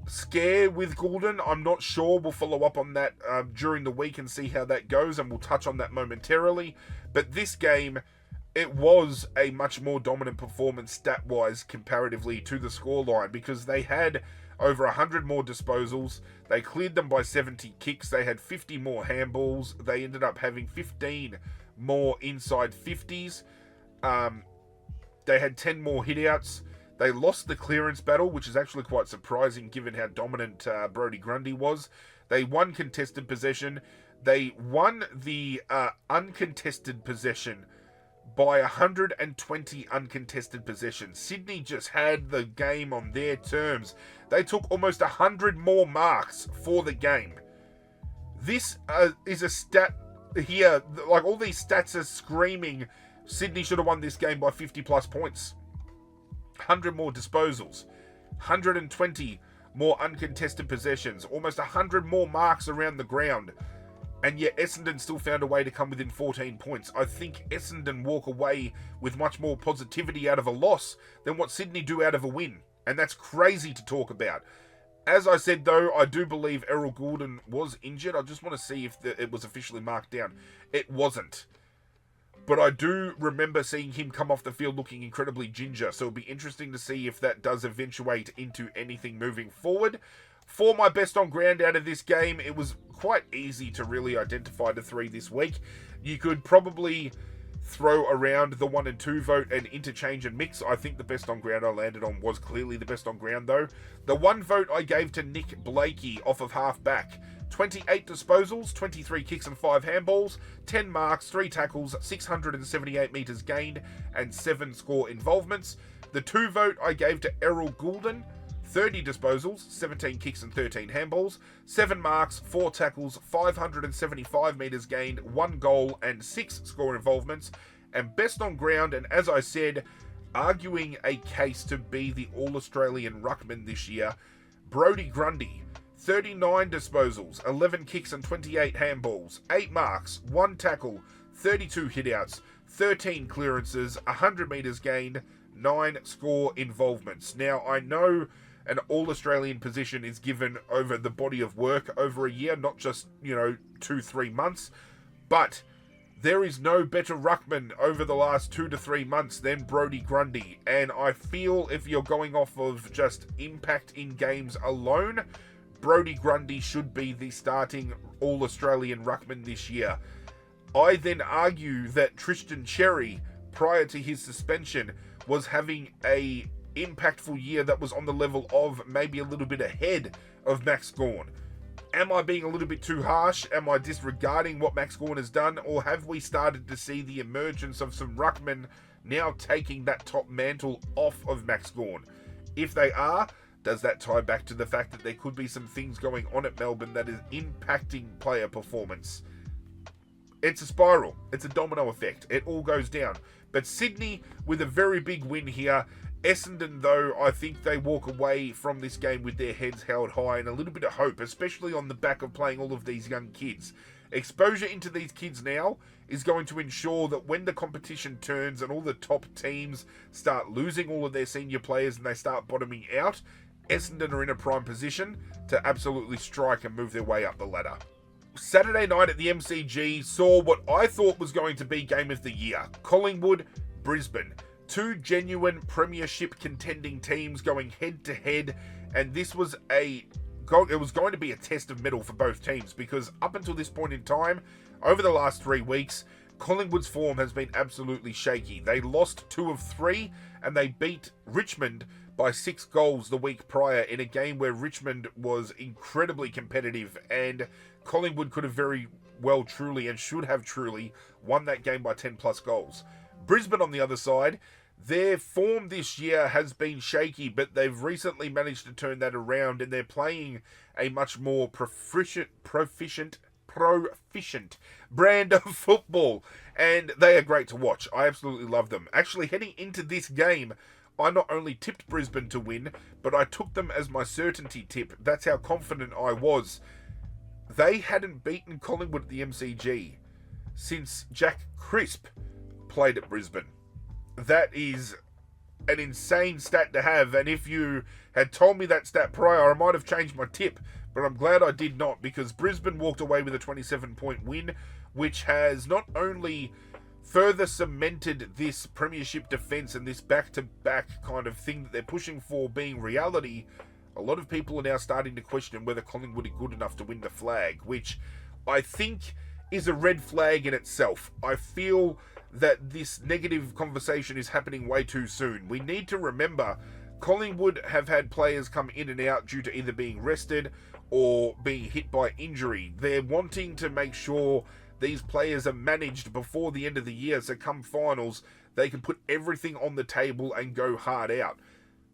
scare with Goulden. I'm not sure. We'll follow up on that during the week and see how that goes, and we'll touch on that momentarily. But this game, it was a much more dominant performance stat-wise comparatively to the scoreline, because they had over 100 more disposals. They cleared them by 70 kicks. They had 50 more handballs. They ended up having 15 more inside 50s. They had 10 more hitouts. They lost the clearance battle, which is actually quite surprising given how dominant Brodie Grundy was. They won contested possession. They won the uncontested possession by 120 uncontested possessions. Sydney just had the game on their terms. They took almost 100 more marks for the game. This is a stat here, like all these stats are screaming Sydney should have won this game by 50 plus points. 100 more disposals, 120 more uncontested possessions, almost 100 more marks around the ground, and yet Essendon still found a way to come within 14 points. I think Essendon walk away with much more positivity out of a loss than what Sydney do out of a win, and that's crazy to talk about. As I said, though, I do believe Errol Goulden was injured. I just want to see if it was officially marked down. It wasn't. But I do remember seeing him come off the field looking incredibly ginger, so it'll be interesting to see if that does eventuate into anything moving forward. For my best on ground out of this game, it was quite easy to really identify the 3 this week. You could probably throw around the 1 and 2 vote and interchange and mix. I think the best on ground I landed on was clearly the best on ground, though. The 1 vote I gave to Nick Blakey off of half back. 28 disposals, 23 kicks and 5 handballs, 10 marks, 3 tackles, 678 metres gained, and 7 score involvements. The 2 vote I gave to Errol Goulden. 30 disposals, 17 kicks and 13 handballs, 7 marks, 4 tackles, 575 metres gained, 1 goal and 6 score involvements. And best on ground, and as I said, arguing a case to be the All-Australian ruckman this year, Brodie Grundy. 39 disposals, 11 kicks and 28 handballs, 8 marks, 1 tackle, 32 hitouts, 13 clearances, 100 metres gained, 9 score involvements. Now, I know an All-Australian position is given over the body of work over a year, not just, 2-3 months, but there is no better ruckman over the last 2 to 3 months than Brodie Grundy, and I feel if you're going off of just impact in games alone, Brodie Grundy should be the starting All-Australian ruckman this year. I then argue that Tristan Cherry, prior to his suspension, was having a impactful year that was on the level of maybe a little bit ahead of Max Gawn. Am I being a little bit too harsh? Am I disregarding what Max Gawn has done? Or have we started to see the emergence of some ruckmen now taking that top mantle off of Max Gawn? If they are, does that tie back to the fact that there could be some things going on at Melbourne that is impacting player performance? It's a spiral. It's a domino effect. It all goes down. But Sydney with a very big win here. Essendon, though, I think they walk away from this game with their heads held high and a little bit of hope, especially on the back of playing all of these young kids. Exposure into these kids now is going to ensure that when the competition turns and all the top teams start losing all of their senior players and they start bottoming out, Essendon are in a prime position to absolutely strike and move their way up the ladder. Saturday night at the MCG saw what I thought was going to be game of the year. Collingwood, Brisbane. 2 genuine premiership contending teams going head to head, and this was it was going to be a test of mettle for both teams, because up until this point in time, over the last 3 weeks, Collingwood's form has been absolutely shaky. They lost 2 of 3, and they beat Richmond by 6 goals the week prior in a game where Richmond was incredibly competitive, and Collingwood could have very well truly and should have truly won that game by 10 plus goals. Brisbane, on the other side, their form this year has been shaky, but they've recently managed to turn that around, and they're playing a much more proficient brand of football, and they are great to watch. I absolutely love them. Actually, heading into this game, I not only tipped Brisbane to win, but I took them as my certainty tip. That's how confident I was. They hadn't beaten Collingwood at the MCG since Jack Crisp played at Brisbane. That is an insane stat to have, and if you had told me that stat prior, I might have changed my tip, but I'm glad I did not, because Brisbane walked away with a 27-point win, which has not only further cemented this premiership defence and this back-to-back kind of thing that they're pushing for being reality. A lot of people are now starting to question whether Collingwood are good enough to win the flag, which I think is a red flag in itself. I feel that this negative conversation is happening way too soon. We need to remember Collingwood have had players come in and out due to either being rested or being hit by injury. They're wanting to make sure these players are managed before the end of the year, so come finals, they can put everything on the table and go hard out.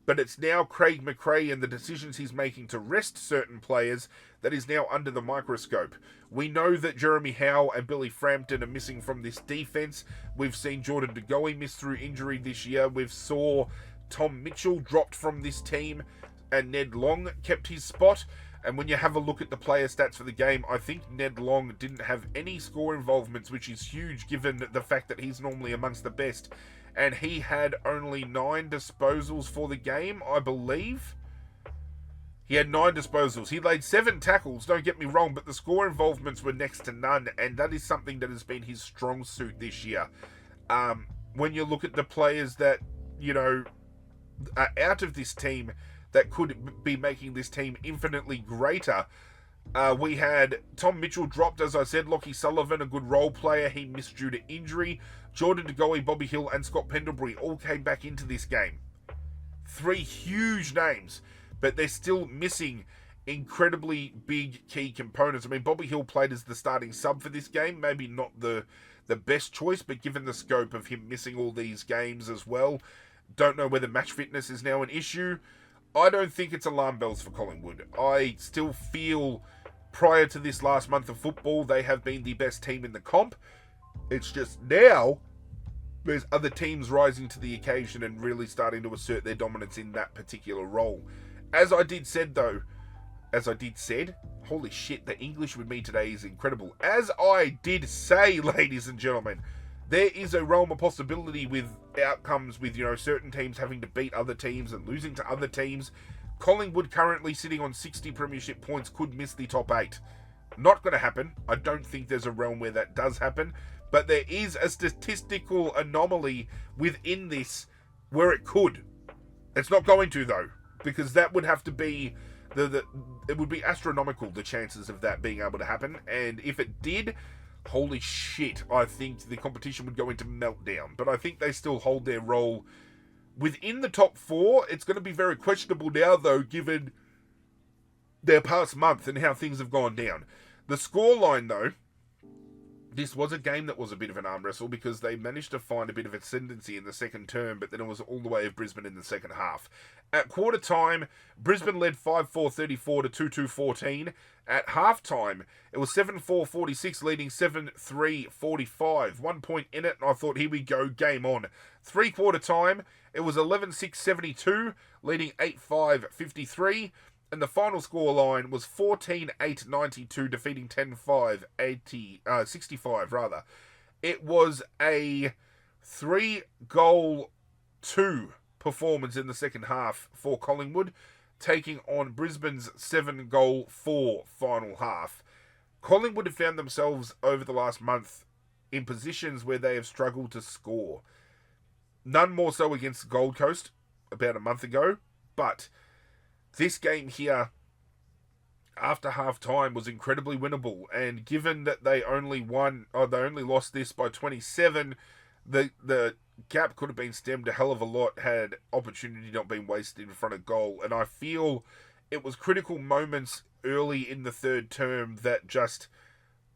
But it's now Craig McRae and the decisions he's making to rest certain players that is now under the microscope. We know that Jeremy Howe and Billy Frampton are missing from this defence. We've seen Jordan De Goey miss through injury this year. We've saw Tom Mitchell dropped from this team and Ned Long kept his spot. And when you have a look at the player stats for the game, I think Ned Long didn't have any score involvements, which is huge given the fact that he's normally amongst the best. And he had only 9 disposals for the game, I believe. He had 9 disposals. He laid 7 tackles, don't get me wrong, but the score involvements were next to none, and that is something that has been his strong suit this year. When you look at the players that, are out of this team that could be making this team infinitely greater, we had Tom Mitchell dropped, as I said. Lockie Sullivan, a good role player, he missed due to injury. Jordan De Goey, Bobby Hill and Scott Pendlebury all came back into this game. 3 huge names, but they're still missing incredibly big key components. I mean, Bobby Hill played as the starting sub for this game. Maybe not the best choice, but given the scope of him missing all these games as well, don't know whether match fitness is now an issue. I don't think it's alarm bells for Collingwood. I still feel prior to this last month of football, they have been the best team in the comp. It's just now there's other teams rising to the occasion and really starting to assert their dominance in that particular role. As I did said, holy shit, the English with me today is incredible. As I did say, ladies and gentlemen, there is a realm of possibility with outcomes with, certain teams having to beat other teams and losing to other teams. Collingwood currently sitting on 60 premiership points could miss the top 8. Not going to happen. I don't think there's a realm where that does happen. But there is a statistical anomaly within this where it could. It's not going to, though, because that would have to be it would be astronomical, the chances of that being able to happen. And if it did, holy shit, I think the competition would go into meltdown. But I think they still hold their role within the top 4. It's going to be very questionable now, though, given their past month and how things have gone down. The scoreline, though, this was a game that was a bit of an arm wrestle because they managed to find a bit of ascendancy in the second term, but then it was all the way of Brisbane in the second half. At quarter time, Brisbane led 5-4-34 to 2-2-14. At half time, it was 7-4-46, leading 7-3-45. 1 point in it, and I thought, here we go, game on. 3-quarter time, it was 11-6-72, leading 8-5-53. And the final scoreline was 14-8-92, defeating 10-5-65, rather. It was a 3-goal 2 performance in the second half for Collingwood, taking on Brisbane's 7-goal 4 final half. Collingwood have found themselves over the last month in positions where they have struggled to score. None more so against Gold Coast about a month ago, but this game here, after half-time, was incredibly winnable. And given that they only lost this by 27, the gap could have been stemmed a hell of a lot had opportunity not been wasted in front of goal. And I feel it was critical moments early in the third term that just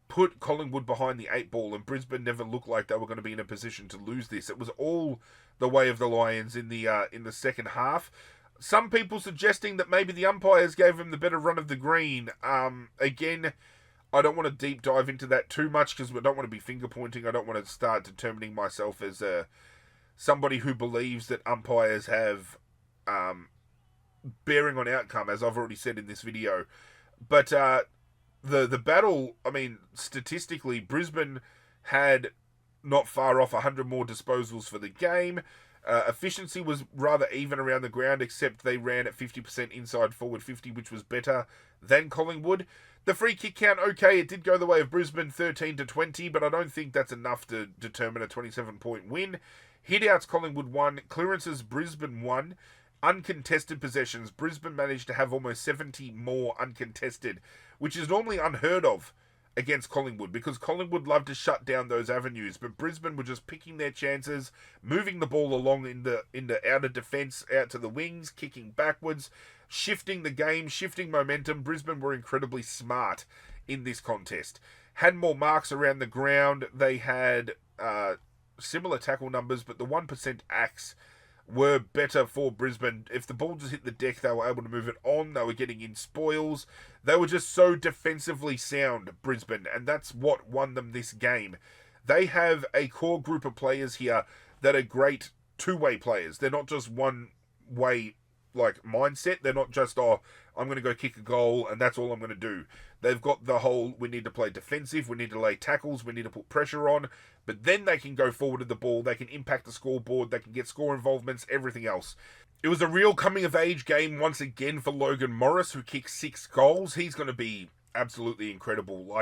put Collingwood behind the 8 ball, and Brisbane never looked like they were going to be in a position to lose this. It was all the way of the Lions in the second half. Some people suggesting that maybe the umpires gave him the better run of the green. Again, I don't want to deep dive into that too much because I don't want to be finger pointing. I don't want to start determining myself as somebody who believes that umpires have bearing on outcome, as I've already said in this video. But the battle, I mean, statistically, Brisbane had not far off 100 more disposals for the game. Efficiency was rather even around the ground, except they ran at 50% inside forward 50, which was better than Collingwood. The free kick count, okay, it did go the way of Brisbane, 13-20, but I don't think that's enough to determine a 27-point win. Hitouts, Collingwood won. Clearances, Brisbane won. Uncontested possessions, Brisbane managed to have almost 70 more uncontested, which is normally unheard of against Collingwood, because Collingwood love to shut down those avenues, but Brisbane were just picking their chances, moving the ball along in the outer defence, out to the wings, kicking backwards, shifting the game, shifting momentum. Brisbane were incredibly smart in this contest. Had more marks around the ground. They had similar tackle numbers, but the 1% acts were better for Brisbane. If the ball just hit the deck, they were able to move it on. They were getting in spoils. They were just so defensively sound, Brisbane, and that's what won them this game. They have a core group of players here that are great two-way players. They're not just one-way mindset. They're not just, I'm going to go kick a goal and that's all I'm going to do. They've got the whole, we need to play defensive, we need to lay tackles, we need to put pressure on, but then they can go forward with the ball, they can impact the scoreboard, they can get score involvements, everything else. It was a real coming-of-age game once again for Logan Morris, who kicked 6 goals. He's going to be absolutely incredible.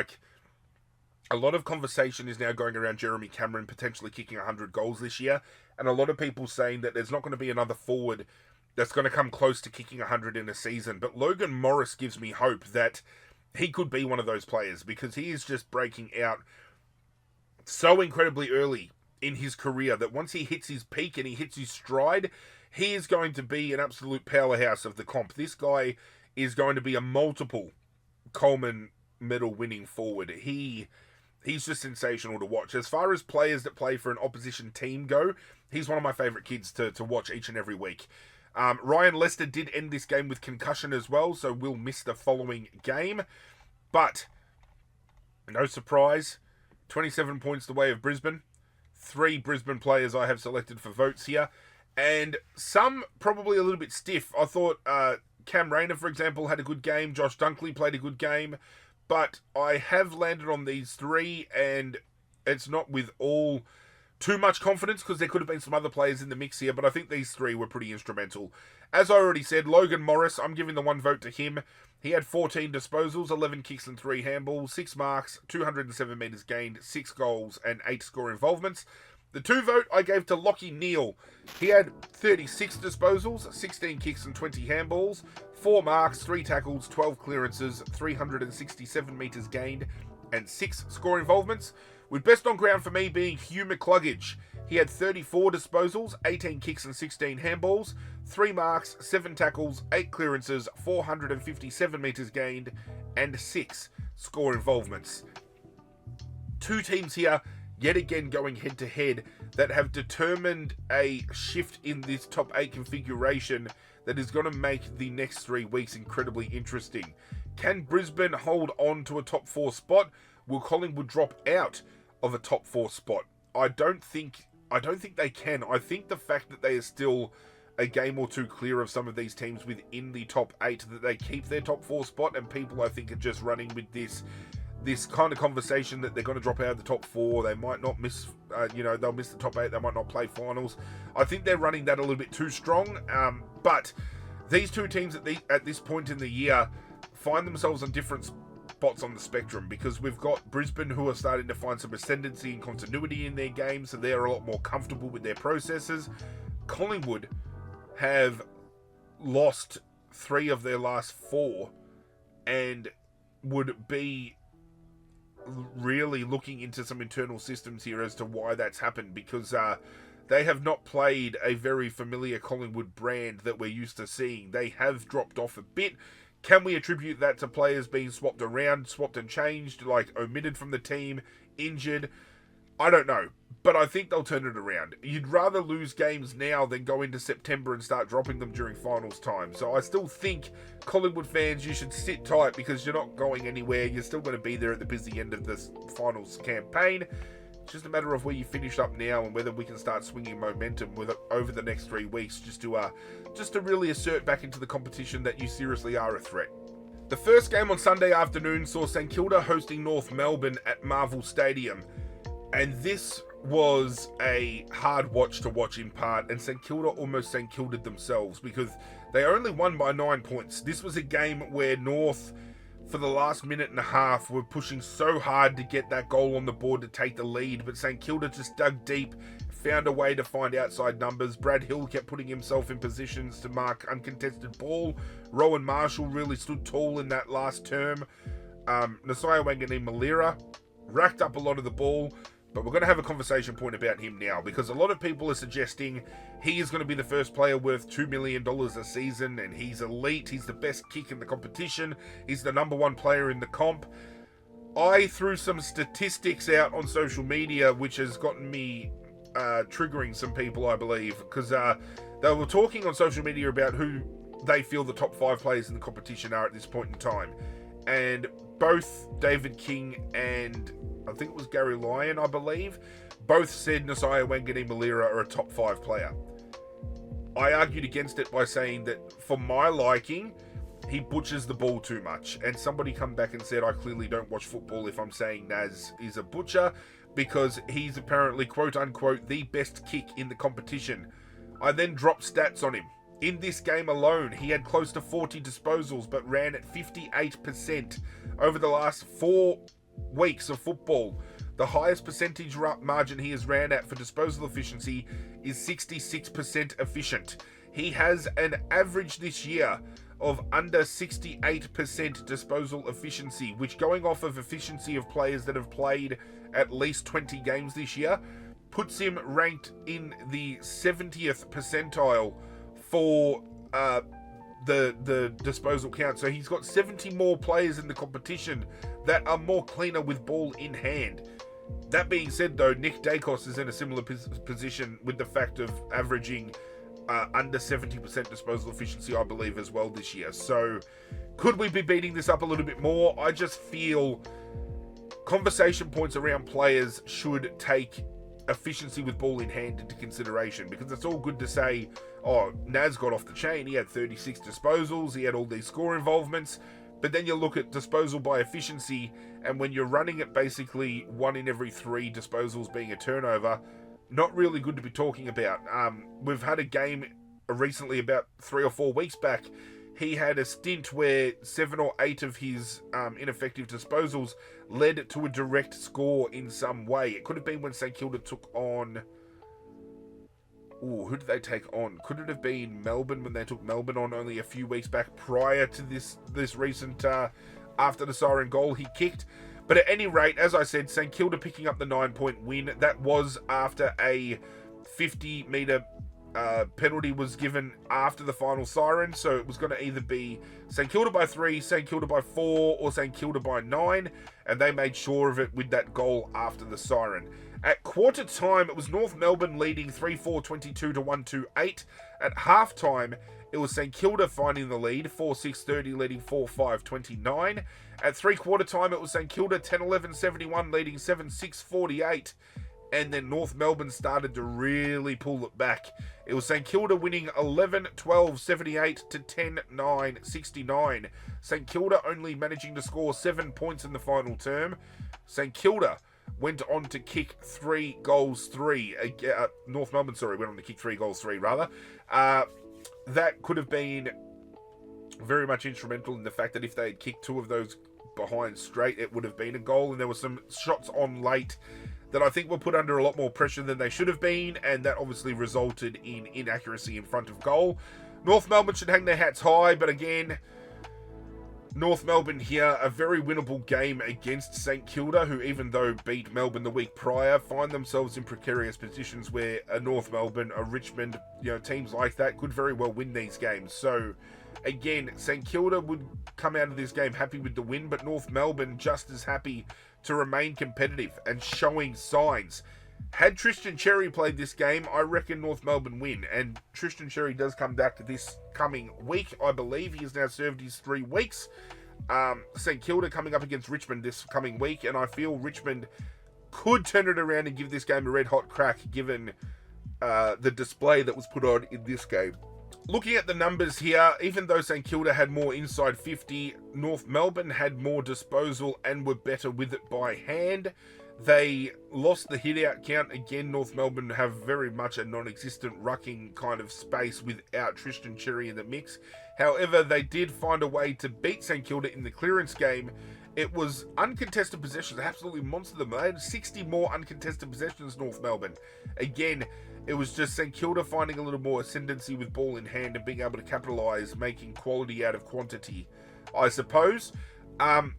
A lot of conversation is now going around Jeremy Cameron potentially kicking 100 goals this year, and a lot of people saying that there's not going to be another forward that's going to come close to kicking 100 in a season. But Logan Morris gives me hope that he could be one of those players, because he is just breaking out so incredibly early in his career that once he hits his peak and he hits his stride, he is going to be an absolute powerhouse of the comp. This guy is going to be a multiple Coleman medal winning forward. He's just sensational to watch. As far as players that play for an opposition team go, he's one of my favourite kids to watch each and every week. Ryan Lester did end this game with concussion as well, so will miss the following game. But, no surprise, 27 points the way of Brisbane. 3 Brisbane players I have selected for votes here. And some probably a little bit stiff. I thought Cam Rayner, for example, had a good game. Josh Dunkley played a good game. But I have landed on these 3, and it's not with all too much confidence because there could have been some other players in the mix here, but I think these three were pretty instrumental. As I already said, Logan Morris, I'm giving the one vote to him. He had 14 disposals, 11 kicks and 3 handballs, 6 marks, 207 metres gained, 6 goals and 8 score involvements. The 2 vote I gave to Lachie Neale. He had 36 disposals, 16 kicks and 20 handballs, 4 marks, 3 tackles, 12 clearances, 367 metres gained and 6 score involvements. With best on ground for me being Hugh McCluggage. He had 34 disposals, 18 kicks and 16 handballs, 3 marks, 7 tackles, 8 clearances, 457 metres gained, and 6 score involvements. 2 teams here, yet again going head to head, that have determined a shift in this top 8 configuration that is going to make the next 3 weeks incredibly interesting. Can Brisbane hold on to a top 4 spot? Will Collingwood drop out of a top 4 spot? I don't think they can. I think the fact that they are still a game or 2 clear of some of these teams within the top 8, that they keep their top 4 spot, and people I think are just running with this kind of conversation that they're going to drop out of the top 4. They might not miss, they'll miss the top 8. They might not play finals. I think they're running that a little bit too strong. But these 2 teams at this point in the year find themselves on different spots on the spectrum, because we've got Brisbane who are starting to find some ascendancy and continuity in their game, so they're a lot more comfortable with their processes. Collingwood have lost 3 of their last 4 and would be really looking into some internal systems here as to why that's happened, because they have not played a very familiar Collingwood brand that we're used to seeing. They have dropped off a bit. Can we attribute that to players being swapped around, swapped and changed, like omitted from the team, injured? I don't know, but I think they'll turn it around. You'd rather lose games now than go into September and start dropping them during finals time. So I still think, Collingwood fans, you should sit tight because you're not going anywhere. You're still going to be there at the busy end of this finals campaign. It's just a matter of where you finish up now and whether we can start swinging momentum with it over the next 3 weeks, just to really assert back into the competition that you seriously are a threat. The first game on Sunday afternoon saw St Kilda hosting North Melbourne at Marvel Stadium, and this was a hard watch to watch in part, and St Kilda almost St Kilda'd themselves because they only won by 9 points. This was a game where North, for the last minute and a half, were pushing so hard to get that goal on the board to take the lead, but St Kilda just dug deep, found a way to find outside numbers. Brad Hill kept putting himself in positions to mark uncontested ball. Rowan Marshall really stood tall in that last term. Nasiah Wanganeen-Malira racked up a lot of the ball, but we're going to have a conversation point about him now, because a lot of people are suggesting he is going to be the first player worth $2 million a season, and he's elite, he's the best kick in the competition, he's the number 1 player in the comp. I threw some statistics out on social media, which has gotten me triggering some people, I believe, because they were talking on social media about who they feel the top 5 players in the competition are at this point in time. And both David King and I think it was Gary Lyon, I believe, both said Nasiah Wanganeen-Malira are a top 5 player. I argued against it by saying that, for my liking, he butchers the ball too much. And somebody come back and said, I clearly don't watch football if I'm saying Naz is a butcher, because he's apparently, quote unquote, the best kick in the competition. I then dropped stats on him. In this game alone, he had close to 40 disposals, but ran at 58% over the last 4 weeks of football. The highest percentage margin he has ran at for disposal efficiency is 66% efficient. He has an average this year of under 68% disposal efficiency, which, going off of efficiency of players that have played at least 20 games this year, puts him ranked in the 70th percentile for the disposal count. So he's got 70 more players in the competition that are more cleaner with ball in hand. That being said, though, Nick Dacos is in a similar position with the fact of averaging under 70% disposal efficiency, I believe, as well this year. So could we be beating this up a little bit more? I just feel conversation points around players should take efficiency with ball in hand into consideration, because it's all good to say, oh, Naz got off the chain, he had 36 disposals, he had all these score involvements, but then you look at disposal by efficiency, and when you're running at basically 1 in every 3 disposals being a turnover, not really good to be talking about. We've had a game recently, about 3 or 4 weeks back. He had a stint where 7 or 8 of his ineffective disposals led to a direct score in some way. It could have been when St Kilda took on... Ooh, who did they take on? Could it have been Melbourne when they took Melbourne on only a few weeks back prior to this recent, after the siren goal he kicked? But at any rate, as I said, St Kilda picking up the 9-point win. That was after a 50-metre penalty was given after the final siren. So it was going to either be St Kilda by 3, St Kilda by 4, or St Kilda by 9. And they made sure of it with that goal after the siren. At quarter time, it was North Melbourne leading 3-4-22 to 1-2-8. At half time, it was St Kilda finding the lead, 4-6-30 leading 4-5-29. At three-quarter time, it was St Kilda 10-11-71 leading 7-6-48. And then North Melbourne started to really pull it back. It was St Kilda winning 11-12-78 to 10-9-69. St Kilda only managing to score 7 points in the final term. St Kilda went on to kick 3 goals 3. North Melbourne, went on to kick 3 goals 3, rather. That could have been very much instrumental in the fact that if they had kicked 2 of those behind straight, it would have been a goal. And there were some shots on late that I think were put under a lot more pressure than they should have been, and that obviously resulted in inaccuracy in front of goal. North Melbourne should hang their hats high, but again, North Melbourne here, a very winnable game against St Kilda, who even though beat Melbourne the week prior, find themselves in precarious positions where a North Melbourne, a Richmond, teams like that could very well win these games. So again, St Kilda would come out of this game happy with the win, but North Melbourne just as happy to remain competitive and showing signs. Had Tristan Cherry played this game, I reckon North Melbourne win. And Tristan Cherry does come back this coming week, I believe. He has now served his 3 weeks. St Kilda coming up against Richmond this coming week, and I feel Richmond could turn it around and give this game a red-hot crack, given the display that was put on in this game. Looking at the numbers here, even though St Kilda had more inside 50, North Melbourne had more disposal and were better with it by hand. They lost the hit-out count. Again, North Melbourne have very much a non-existent rucking kind of space without Tristan Cherry in the mix. However, they did find a way to beat St Kilda in the clearance game. It was uncontested possessions, absolutely monster them. They had 60 more uncontested possessions, North Melbourne. Again, it was just St Kilda finding a little more ascendancy with ball in hand and being able to capitalise, making quality out of quantity, I suppose.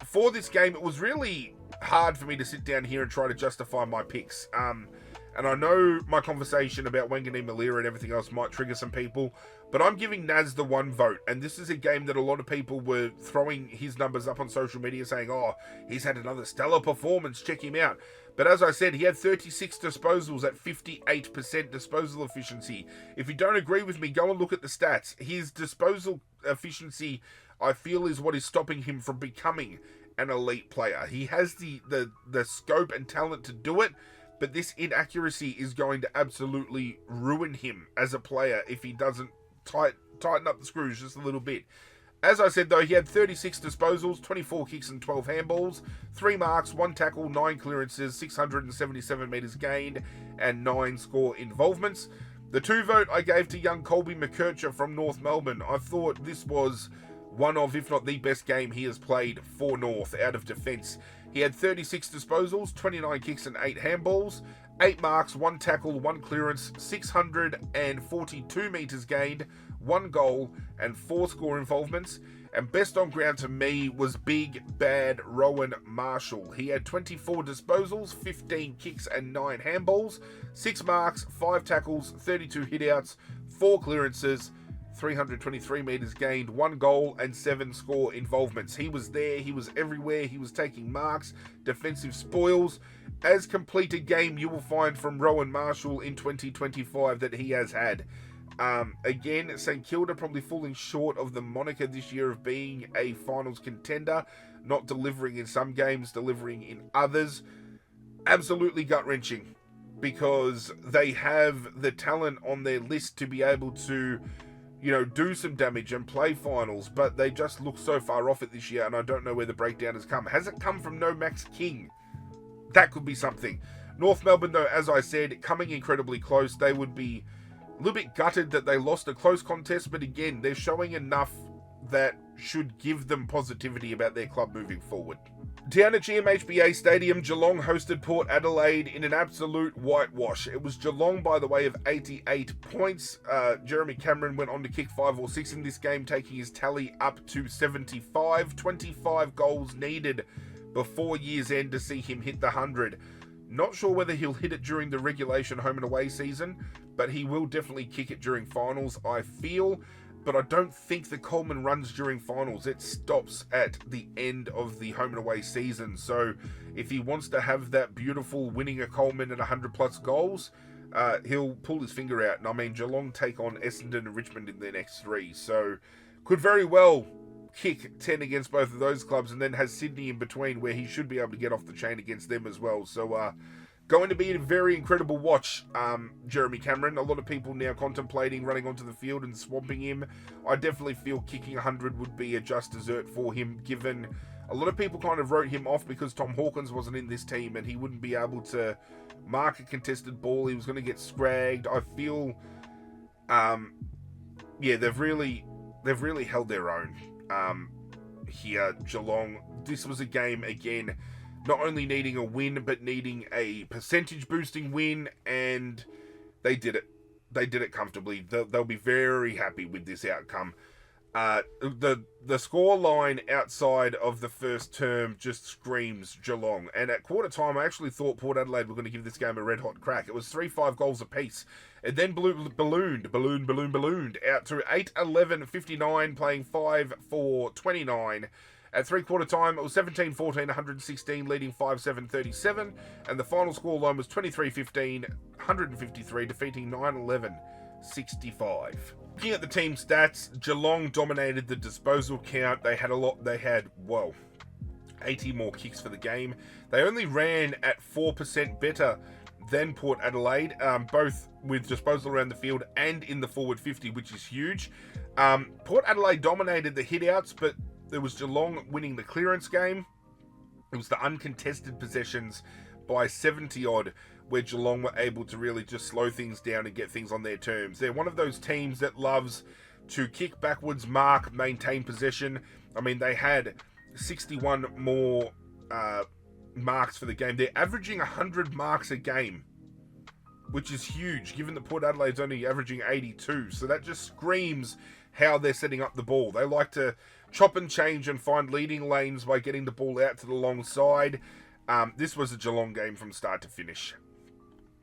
For this game, it was really hard for me to sit down here and try to justify my picks. And I know my conversation about Wangani Malira and everything else might trigger some people, but I'm giving Naz the 1 vote. And this is a game that a lot of people were throwing his numbers up on social media saying, oh, he's had another stellar performance, check him out. But as I said, he had 36 disposals at 58% disposal efficiency. If you don't agree with me, go and look at the stats. His disposal efficiency, I feel, is what is stopping him from becoming an elite player. He has the scope and talent to do it, but this inaccuracy is going to absolutely ruin him as a player if he doesn't tighten up the screws just a little bit. As I said, though, he had 36 disposals, 24 kicks and 12 handballs, 3 marks, 1 tackle, 9 clearances, 677 metres gained, and 9 score involvements. The 2 vote I gave to young Colby McKercher from North Melbourne. I thought this was one of, if not the best game he has played for North out of defence. He had 36 disposals, 29 kicks and 8 handballs, 8 marks, 1 tackle, 1 clearance, 642 metres gained, 1 goal, and 4 score involvements. And best on ground to me was big, bad Rowan Marshall. He had 24 disposals, 15 kicks and 9 handballs, 6 marks, 5 tackles, 32 hitouts, 4 clearances, 323 metres gained, 1 goal, and 7 score involvements. He was there, he was everywhere, he was taking marks, defensive spoils. As complete a game you will find from Rowan Marshall in 2025 that he has had. Again, St Kilda probably falling short of the moniker this year of being a finals contender, not delivering in some games, delivering in others. Absolutely gut-wrenching, because they have the talent on their list to be able to, do some damage and play finals, but they just look so far off it this year, and I don't know where the breakdown has come. Has it come from no Max King? That could be something. North Melbourne, though, as I said, coming incredibly close. They would be a little bit gutted that they lost a close contest, but again, they're showing enough that should give them positivity about their club moving forward. Down at GMHBA Stadium, Geelong hosted Port Adelaide in an absolute whitewash. It was Geelong by the way of 88 points. Jeremy Cameron went on to kick 5 or 6 in this game, taking his tally up to 75. 25 goals needed before year's end to see him hit the 100. Not sure whether he'll hit it during the regulation home and away season, but he will definitely kick it during finals, I feel. But I don't think the Coleman runs during finals. It stops at the end of the home and away season. So if he wants to have that beautiful winning a Coleman at 100 plus goals, he'll pull his finger out. And I mean, Geelong take on Essendon and Richmond in their next 3. So could very well kick 10 against both of those clubs, and then has Sydney in between where he should be able to get off the chain against them as well. So going to be a very incredible watch, Jeremy Cameron. A lot of people now contemplating running onto the field and swamping him. I definitely feel kicking 100 would be a just dessert for him, given a lot of people kind of wrote him off because Tom Hawkins wasn't in this team and he wouldn't be able to mark a contested ball. He was going to get scragged. I feel, yeah, they've really held their own here, Geelong. This was a game, again, not only needing a win, but needing a percentage boosting win, and they did it. They did it comfortably. They'll be very happy with this outcome. The score line outside of the first term just screams Geelong. And at quarter time, I actually thought Port Adelaide were going to give this game a red hot crack. It was 3-5 goals apiece. It then ballooned out to 8-11-59, playing 5-4-29. At three-quarter time, it was 17-14, 116, leading 5-7-37, and the final scoreline was 23-15, 153, defeating 9-11, 65. Looking at the team stats, Geelong dominated the disposal count. They had 80 more kicks for the game. They only ran at 4% better than Port Adelaide, both with disposal around the field and in the forward 50, which is huge. Port Adelaide dominated the hit-outs, but there was Geelong winning the clearance game. It was the uncontested possessions by 70-odd where Geelong were able to really just slow things down and get things on their terms. They're one of those teams that loves to kick backwards, mark, maintain possession. I mean, they had 61 more marks for the game. They're averaging 100 marks a game, which is huge, given that Port Adelaide's only averaging 82. So that just screams how they're setting up the ball. They like to chop and change and find leading lanes by getting the ball out to the long side. This was a Geelong game from start to finish.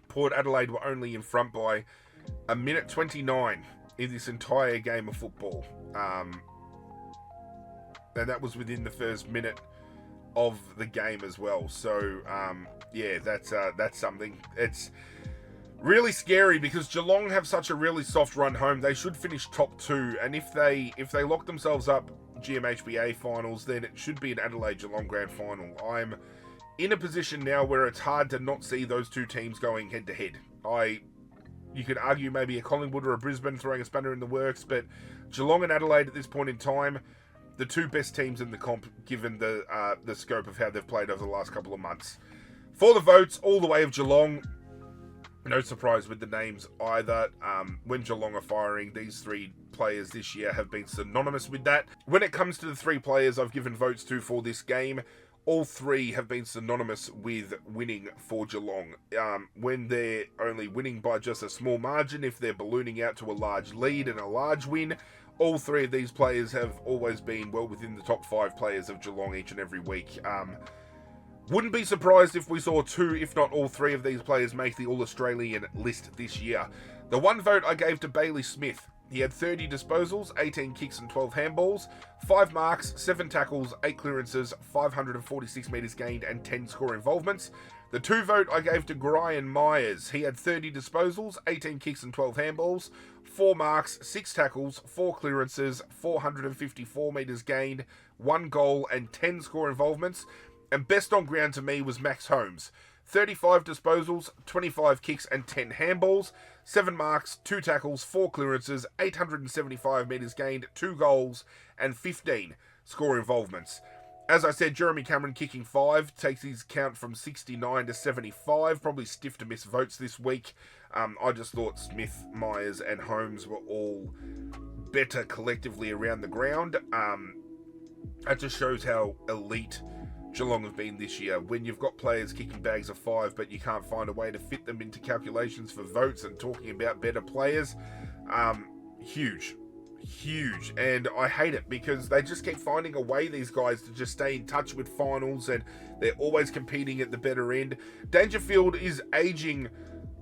Port Adelaide were only in front by a minute 29 in this entire game of football. And that was within the first minute of the game as well. So, yeah, that's something. It's really scary because Geelong have such a really soft run home. They should finish top 2, and if they lock themselves up GMHBA finals, then it should be an Adelaide Geelong grand final. I'm in a position now where it's hard to not see those two teams going head to head. You could argue maybe a Collingwood or a Brisbane throwing a spanner in the works, but Geelong and Adelaide at this point in time, the two best teams in the comp, given the scope of how they've played over the last couple of months. For the votes, all the way of Geelong. No surprise with the names either. When Geelong are firing, these 3 players this year have been synonymous with that. When it comes to the 3 players I've given votes to for this game, all 3 have been synonymous with winning for Geelong. When they're only winning by just a small margin, if they're ballooning out to a large lead and a large win, all 3 of these players have always been well within the top 5 players of Geelong each and every week. Wouldn't be surprised if we saw 2, if not all 3 of these players make the All-Australian list this year. The one vote I gave to Bailey Smith. He had 30 disposals, 18 kicks and 12 handballs, 5 marks, 7 tackles, 8 clearances, 546 metres gained and 10 score involvements. The 2 vote I gave to Brian Myers. He had 30 disposals, 18 kicks and 12 handballs, 4 marks, 6 tackles, 4 clearances, 454 metres gained, 1 goal and 10 score involvements. And best on ground to me was Max Holmes. 35 disposals, 25 kicks and 10 handballs, 7 marks, 2 tackles, 4 clearances, 875 metres gained, 2 goals and 15 score involvements. As I said, Jeremy Cameron kicking 5, takes his count from 69 to 75. Probably stiff to miss votes this week. I just thought Smith, Myers and Holmes were all better collectively around the ground. That just shows how elite Geelong have been this year. When you've got players kicking bags of 5, but you can't find a way to fit them into calculations for votes and talking about better players, huge. And I hate it because they just keep finding a way, these guys, to just stay in touch with finals, and they're always competing at the better end. Dangerfield is aging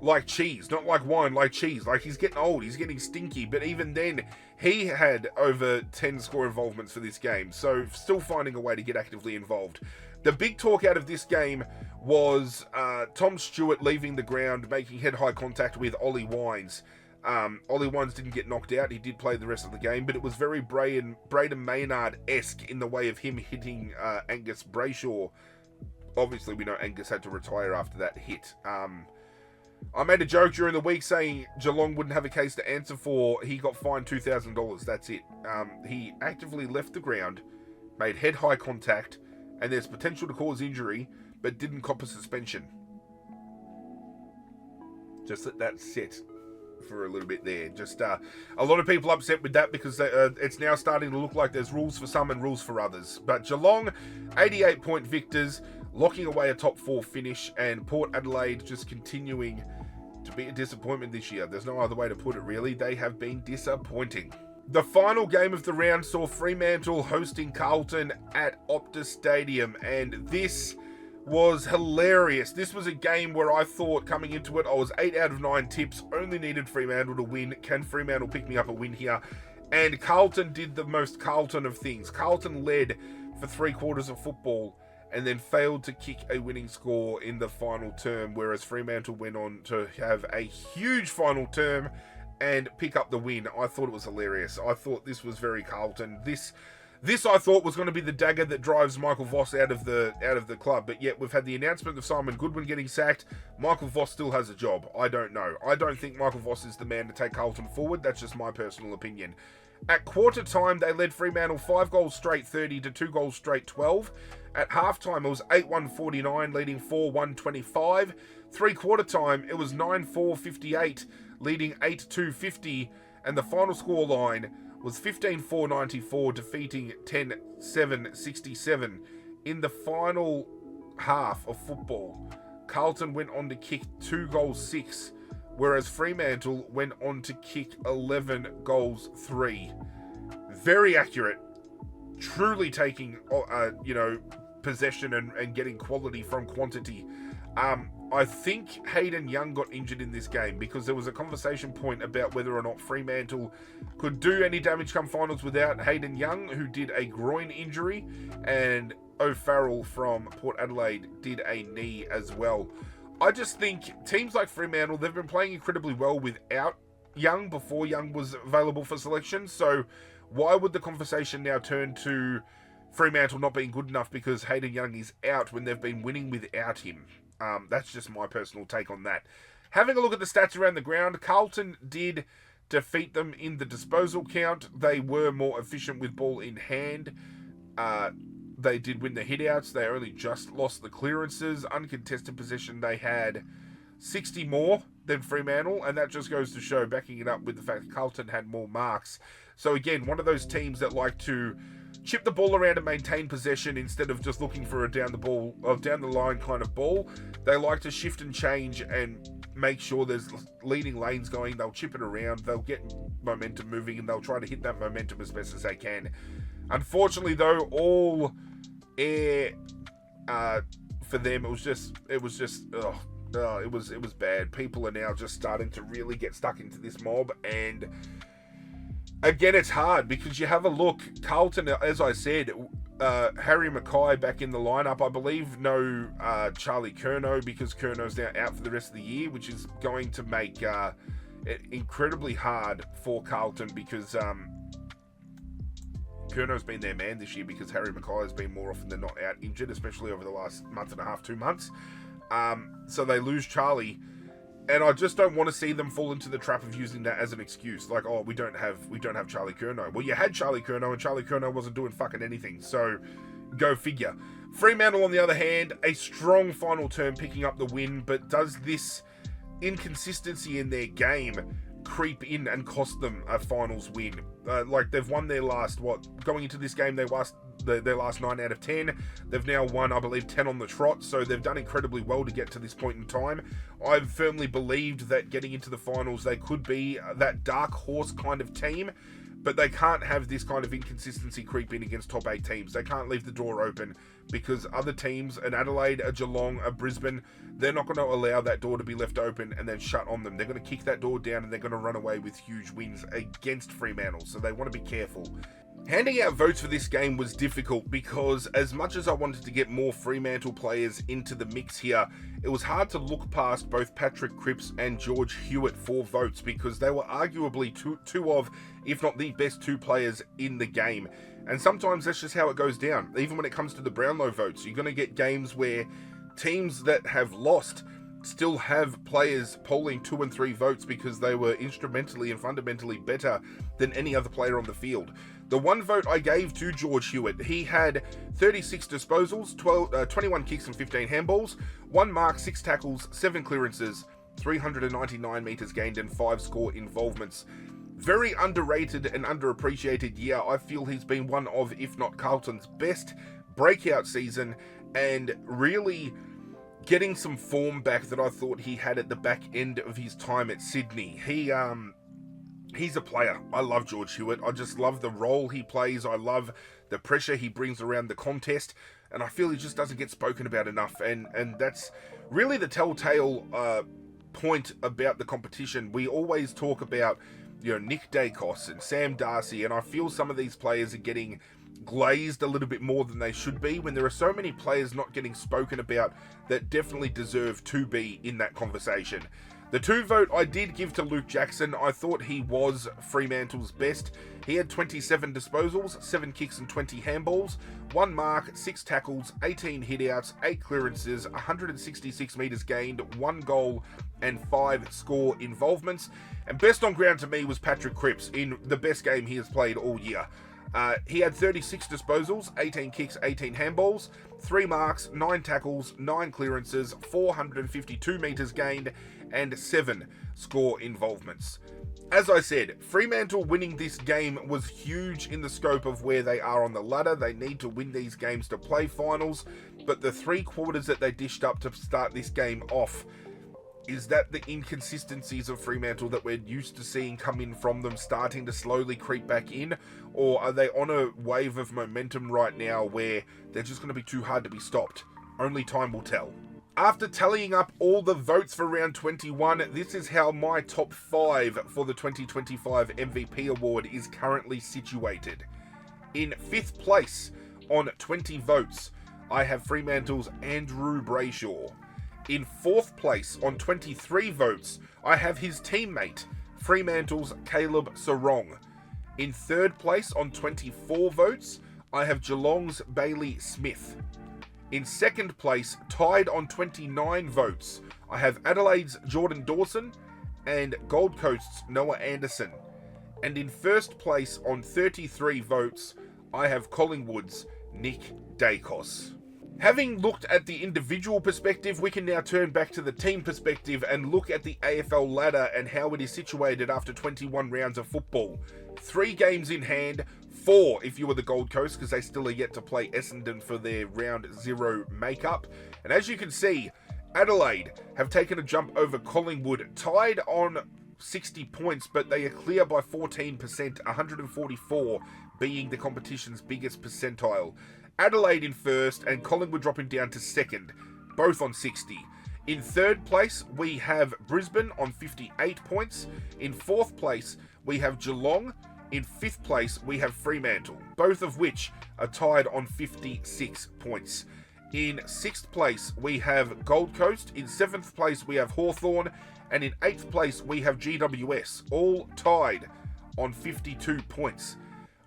like cheese, not like wine, like cheese. Like, he's getting old, he's getting stinky, but even then, he had over 10 score involvements for this game, so still finding a way to get actively involved. The big talk out of this game was Tom Stewart leaving the ground, making head-high contact with Ollie Wines. Ollie Wines didn't get knocked out. He did play the rest of the game, but it was very Braden Maynard-esque in the way of him hitting Angus Brayshaw. Obviously, we know Angus had to retire after that hit. I made a joke during the week saying Geelong wouldn't have a case to answer for. He got fined $2,000. That's it. He actively left the ground, made head-high contact, and there's potential to cause injury, but didn't cop a suspension. Just let that sit for a little bit there. Just a lot of people upset with that because it's now starting to look like there's rules for some and rules for others. But Geelong, 88-point victors, locking away a top 4 finish, and Port Adelaide just continuing to be a disappointment this year. There's no other way to put it, really. They have been disappointing. The final game of the round saw Fremantle hosting Carlton at Optus Stadium, and this was hilarious. This was a game where I thought coming into it, I was 8 out of 9 tips, only needed Fremantle to win. Can Fremantle pick me up a win here? And Carlton did the most Carlton of things. Carlton led for 3 quarters of football and then failed to kick a winning score in the final term, whereas Fremantle went on to have a huge final term and pick up the win. I thought it was hilarious. I thought this was very Carlton. This I thought was going to be the dagger that drives Michael Voss out of the club, but yet we've had the announcement of Simon Goodwin getting sacked. Michael Voss still has a job. I don't know. I don't think Michael Voss is the man to take Carlton forward. That's just my personal opinion. At quarter time, they led Fremantle 5 goals straight 30 to 2 goals straight 12. At halftime, it was 8-1-49, leading 4-1-25. 3-quarter time, it was 9-4-58, leading 8-2-50, and the final score line was 15-4-94, defeating 10-7-67. In the final half of football, Carlton went on to kick 2 goals 6, whereas Fremantle went on to kick 11 goals 3. Very accurate, truly taking possession and getting quality from quantity. I think Hayden Young got injured in this game because there was a conversation point about whether or not Fremantle could do any damage come finals without Hayden Young, who did a groin injury, and O'Farrell from Port Adelaide did a knee as well. I just think teams like Fremantle, they've been playing incredibly well without Young before Young was available for selection, so why would the conversation now turn to Fremantle not being good enough because Hayden Young is out when they've been winning without him? That's just my personal take on that. Having a look at the stats around the ground, Carlton did defeat them in the disposal count. They were more efficient with ball in hand. They did win the hitouts. They only just lost the clearances. Uncontested possession, they had 60 more than Fremantle, and that just goes to show, backing it up with the fact that Carlton had more marks. So again, one of those teams that like to chip the ball around and maintain possession instead of just looking for a down the line kind of ball. They like to shift and change and make sure there's leading lanes going. They'll chip it around, they'll get momentum moving, and they'll try to hit that momentum as best as they can. Unfortunately, though, all air for them, it was bad. People are now just starting to really get stuck into this mob, and again, it's hard because you have a look. Carlton, as I said, Harry Mackay back in the lineup. I believe no Charlie Curnow because Curnow's now out for the rest of the year, which is going to make it incredibly hard for Carlton because Curnow's been their man this year because Harry Mackay has been more often than not out injured, especially over the last month and a half, 2 months. So they lose Charlie. And I just don't want to see them fall into the trap of using that as an excuse. Like, oh, we don't have Charlie Curnow. Well, you had Charlie Curnow, and Charlie Curnow wasn't doing fucking anything. So, Go figure. Fremantle, on the other hand, a strong final term picking up the win, but does this inconsistency in their game creep in and cost them a finals win? Like, they've won their last, going into this game, they lost their last 9 out of 10. They've now won, I believe, 10 on the trot, so they've done incredibly well to get to this point in time. I've firmly believed that getting into the finals, they could be that dark horse kind of team, but they can't have this kind of inconsistency creep in against top 8 teams. They can't leave the door open, because other teams, an Adelaide, a Geelong, a Brisbane, they're not going to allow that door to be left open and then shut on them. They're going to kick that door down and they're going to run away with huge wins against Fremantle, so they want to be careful. Handing out votes for this game was difficult because as much as I wanted to get more Fremantle players into the mix here, it was hard to look past both Patrick Cripps and George Hewitt for votes because they were arguably two of, if not the best 2 players in the game. And sometimes that's just how it goes down. Even when it comes to the Brownlow votes, you're going to get games where teams that have lost still have players polling 2 and 3 votes because they were instrumentally and fundamentally better than any other player on the field. The 1 vote I gave to George Hewitt, he had 36 disposals, 21 kicks and 15 handballs, 1 mark, 6 tackles, 7 clearances, 399 metres gained and 5 score involvements. Very underrated and underappreciated year. I feel he's been one of, if not Carlton's best breakout season, and really getting some form back that I thought he had at the back end of his time at Sydney. He's a player. I love George Hewitt. I just love the role he plays. I love the pressure he brings around the contest, and I feel he just doesn't get spoken about enough, and that's really the telltale point about the competition. We always talk about, Nick Dacos and Sam Darcy, and I feel some of these players are getting glazed a little bit more than they should be when there are so many players not getting spoken about that definitely deserve to be in that conversation. The 2 vote I did give to Luke Jackson. I thought he was Fremantle's best. He had 27 disposals, 7 kicks and 20 handballs, 1 mark, 6 tackles, 18 hitouts, 8 clearances, 166 metres gained, 1 goal and 5 score involvements. And best on ground to me was Patrick Cripps in the best game he has played all year. He had 36 disposals, 18 kicks, 18 handballs, 3 marks, 9 tackles, 9 clearances, 452 metres gained, and 7 score involvements. As I said, Fremantle winning this game was huge in the scope of where they are on the ladder. They need to win these games to play finals, but the 3 quarters that they dished up to start this game off, is that the inconsistencies of Fremantle that we're used to seeing come in from them starting to slowly creep back in? Or are they on a wave of momentum right now where they're just going to be too hard to be stopped? Only time will tell. After tallying up all the votes for round 21, this is how my top 5 for the 2025 MVP award is currently situated. In 5th place on 20 votes, I have Fremantle's Andrew Brayshaw. In 4th place on 23 votes, I have his teammate, Fremantle's Caleb Sarong. In 3rd place on 24 votes, I have Geelong's Bailey Smith. In 2nd place, tied on 29 votes, I have Adelaide's Jordan Dawson and Gold Coast's Noah Anderson. And in 1st place on 33 votes, I have Collingwood's Nick Dacos. Having looked at the individual perspective, we can now turn back to the team perspective and look at the AFL ladder and how it is situated after 21 rounds of football. 3 games in hand, 4 if you were the Gold Coast, because they still are yet to play Essendon for their round 0 makeup. And as you can see, Adelaide have taken a jump over Collingwood, tied on 60 points, but they are clear by 14%, 144 being the competition's biggest percentile. Adelaide in 1st and Collingwood dropping down to 2nd, both on 60. In 3rd place, we have Brisbane on 58 points. In 4th place, we have Geelong. In 5th place, we have Fremantle, both of which are tied on 56 points. In 6th place, we have Gold Coast. In 7th place, we have Hawthorn. And in 8th place, we have GWS, all tied on 52 points.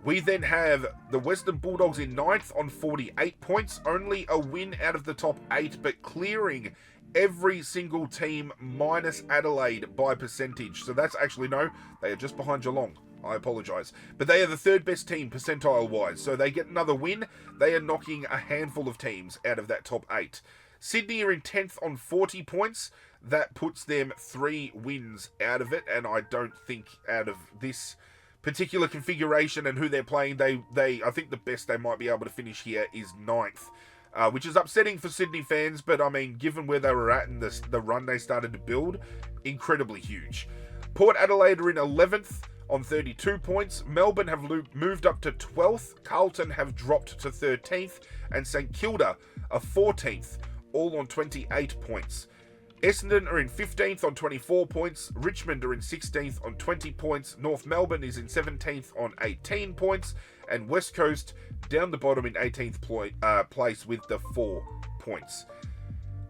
We then have the Western Bulldogs in 9th on 48 points, only a win out of the top 8, but clearing every single team minus Adelaide by percentage. So that's actually, no, they are just behind Geelong. I apologise. But they are the third best team percentile-wise. So they get another win. They are knocking a handful of teams out of that top 8. Sydney are in 10th on 40 points. That puts them 3 wins out of it. And I don't think out of this particular configuration and who they're playing, I think the best they might be able to finish here is 9th. Which is upsetting for Sydney fans, but I mean, given where they were at and the run they started to build, incredibly huge. Port Adelaide are in 11th on 32 points. Melbourne have moved up to 12th. Carlton have dropped to 13th. And St Kilda are 14th, all on 28 points. Essendon are in 15th on 24 points. Richmond are in 16th on 20 points. North Melbourne is in 17th on 18 points. And West Coast down the bottom in 18th place with the 4 points.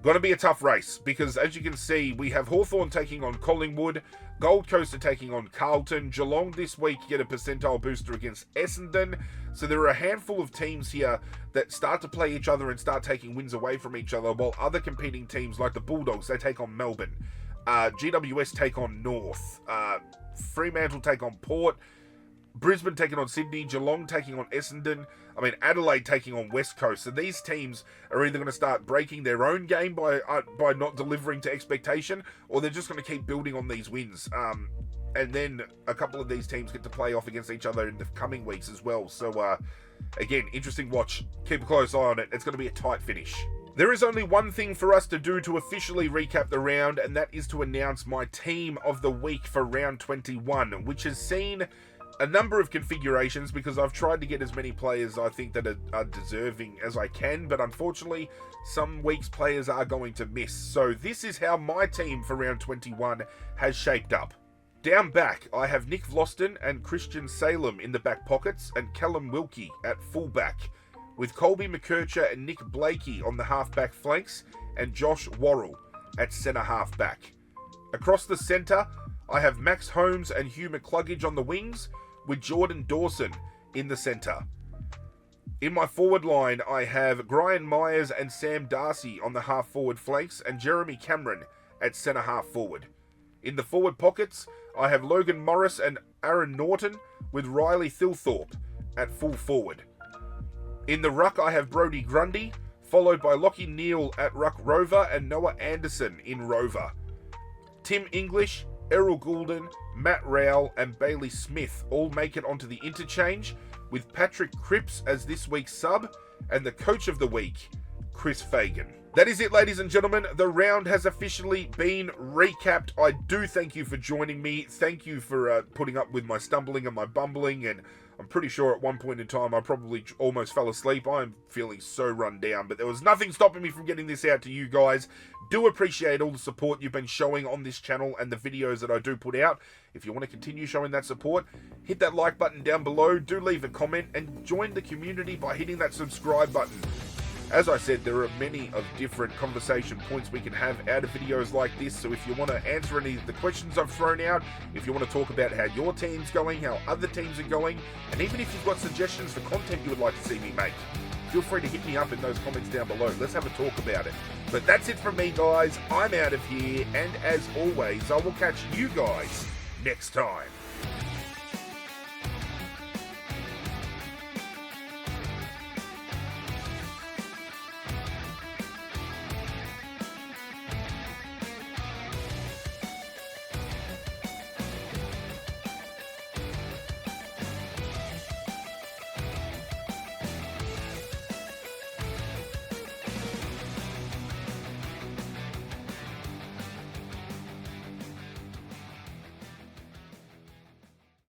Going to be a tough race because, as you can see, we have Hawthorn taking on Collingwood. Gold Coast are taking on Carlton. Geelong this week get a percentile booster against Essendon. So there are a handful of teams here that start to play each other and start taking wins away from each other, while other competing teams like the Bulldogs, they take on Melbourne. GWS take on North. Fremantle take on Port. Brisbane taking on Sydney, Geelong taking on Essendon, Adelaide taking on West Coast. So these teams are either going to start breaking their own game by not delivering to expectation, or they're just going to keep building on these wins. And then a couple of these teams get to play off against each other in the coming weeks as well. So, again, interesting watch. Keep a close eye on it. It's going to be a tight finish. There is only one thing for us to do to officially recap the round, and that is to announce my team of the week for round 21, which has seen a number of configurations because I've tried to get as many players I think that are deserving as I can, but unfortunately some weeks players are going to miss. So this is how my team for round 21 has shaped up. Down back, I have Nick Vlosten and Christian Salem in the back pockets and Callum Wilkie at fullback, with Colby McKercher and Nick Blakey on the half-back flanks and Josh Worrell at centre half-back. Across the centre, I have Max Holmes and Hugh McCluggage on the wings, with Jordan Dawson in the centre. In my forward line, I have Brian Myers and Sam Darcy on the half-forward flanks and Jeremy Cameron at centre half-forward. In the forward pockets, I have Logan Morris and Aaron Norton with Riley Thilthorpe at full forward. In the ruck, I have Brodie Grundy, followed by Lockie Neal at ruck rover and Noah Anderson in rover. Tim English, Errol Goulden, Matt Rowell and Bailey Smith all make it onto the interchange, with Patrick Cripps as this week's sub and the coach of the week, Chris Fagan. That is it, ladies and gentlemen. The round has officially been recapped. I do thank you for joining me. Thank you for putting up with my stumbling and my bumbling, and I'm pretty sure at one point in time I probably almost fell asleep. I'm feeling so run down, but there was nothing stopping me from getting this out to you guys. Do appreciate all the support you've been showing on this channel and the videos that I do put out. If you want to continue showing that support, hit that like button down below, do leave a comment, and join the community by hitting that subscribe button. As I said, there are many of different conversation points we can have out of videos like this, so if you want to answer any of the questions I've thrown out, if you want to talk about how your team's going, how other teams are going, and even if you've got suggestions for content you would like to see me make, feel free to hit me up in those comments down below. Let's have a talk about it. But that's it from me, guys. I'm out of here, and as always, I will catch you guys next time.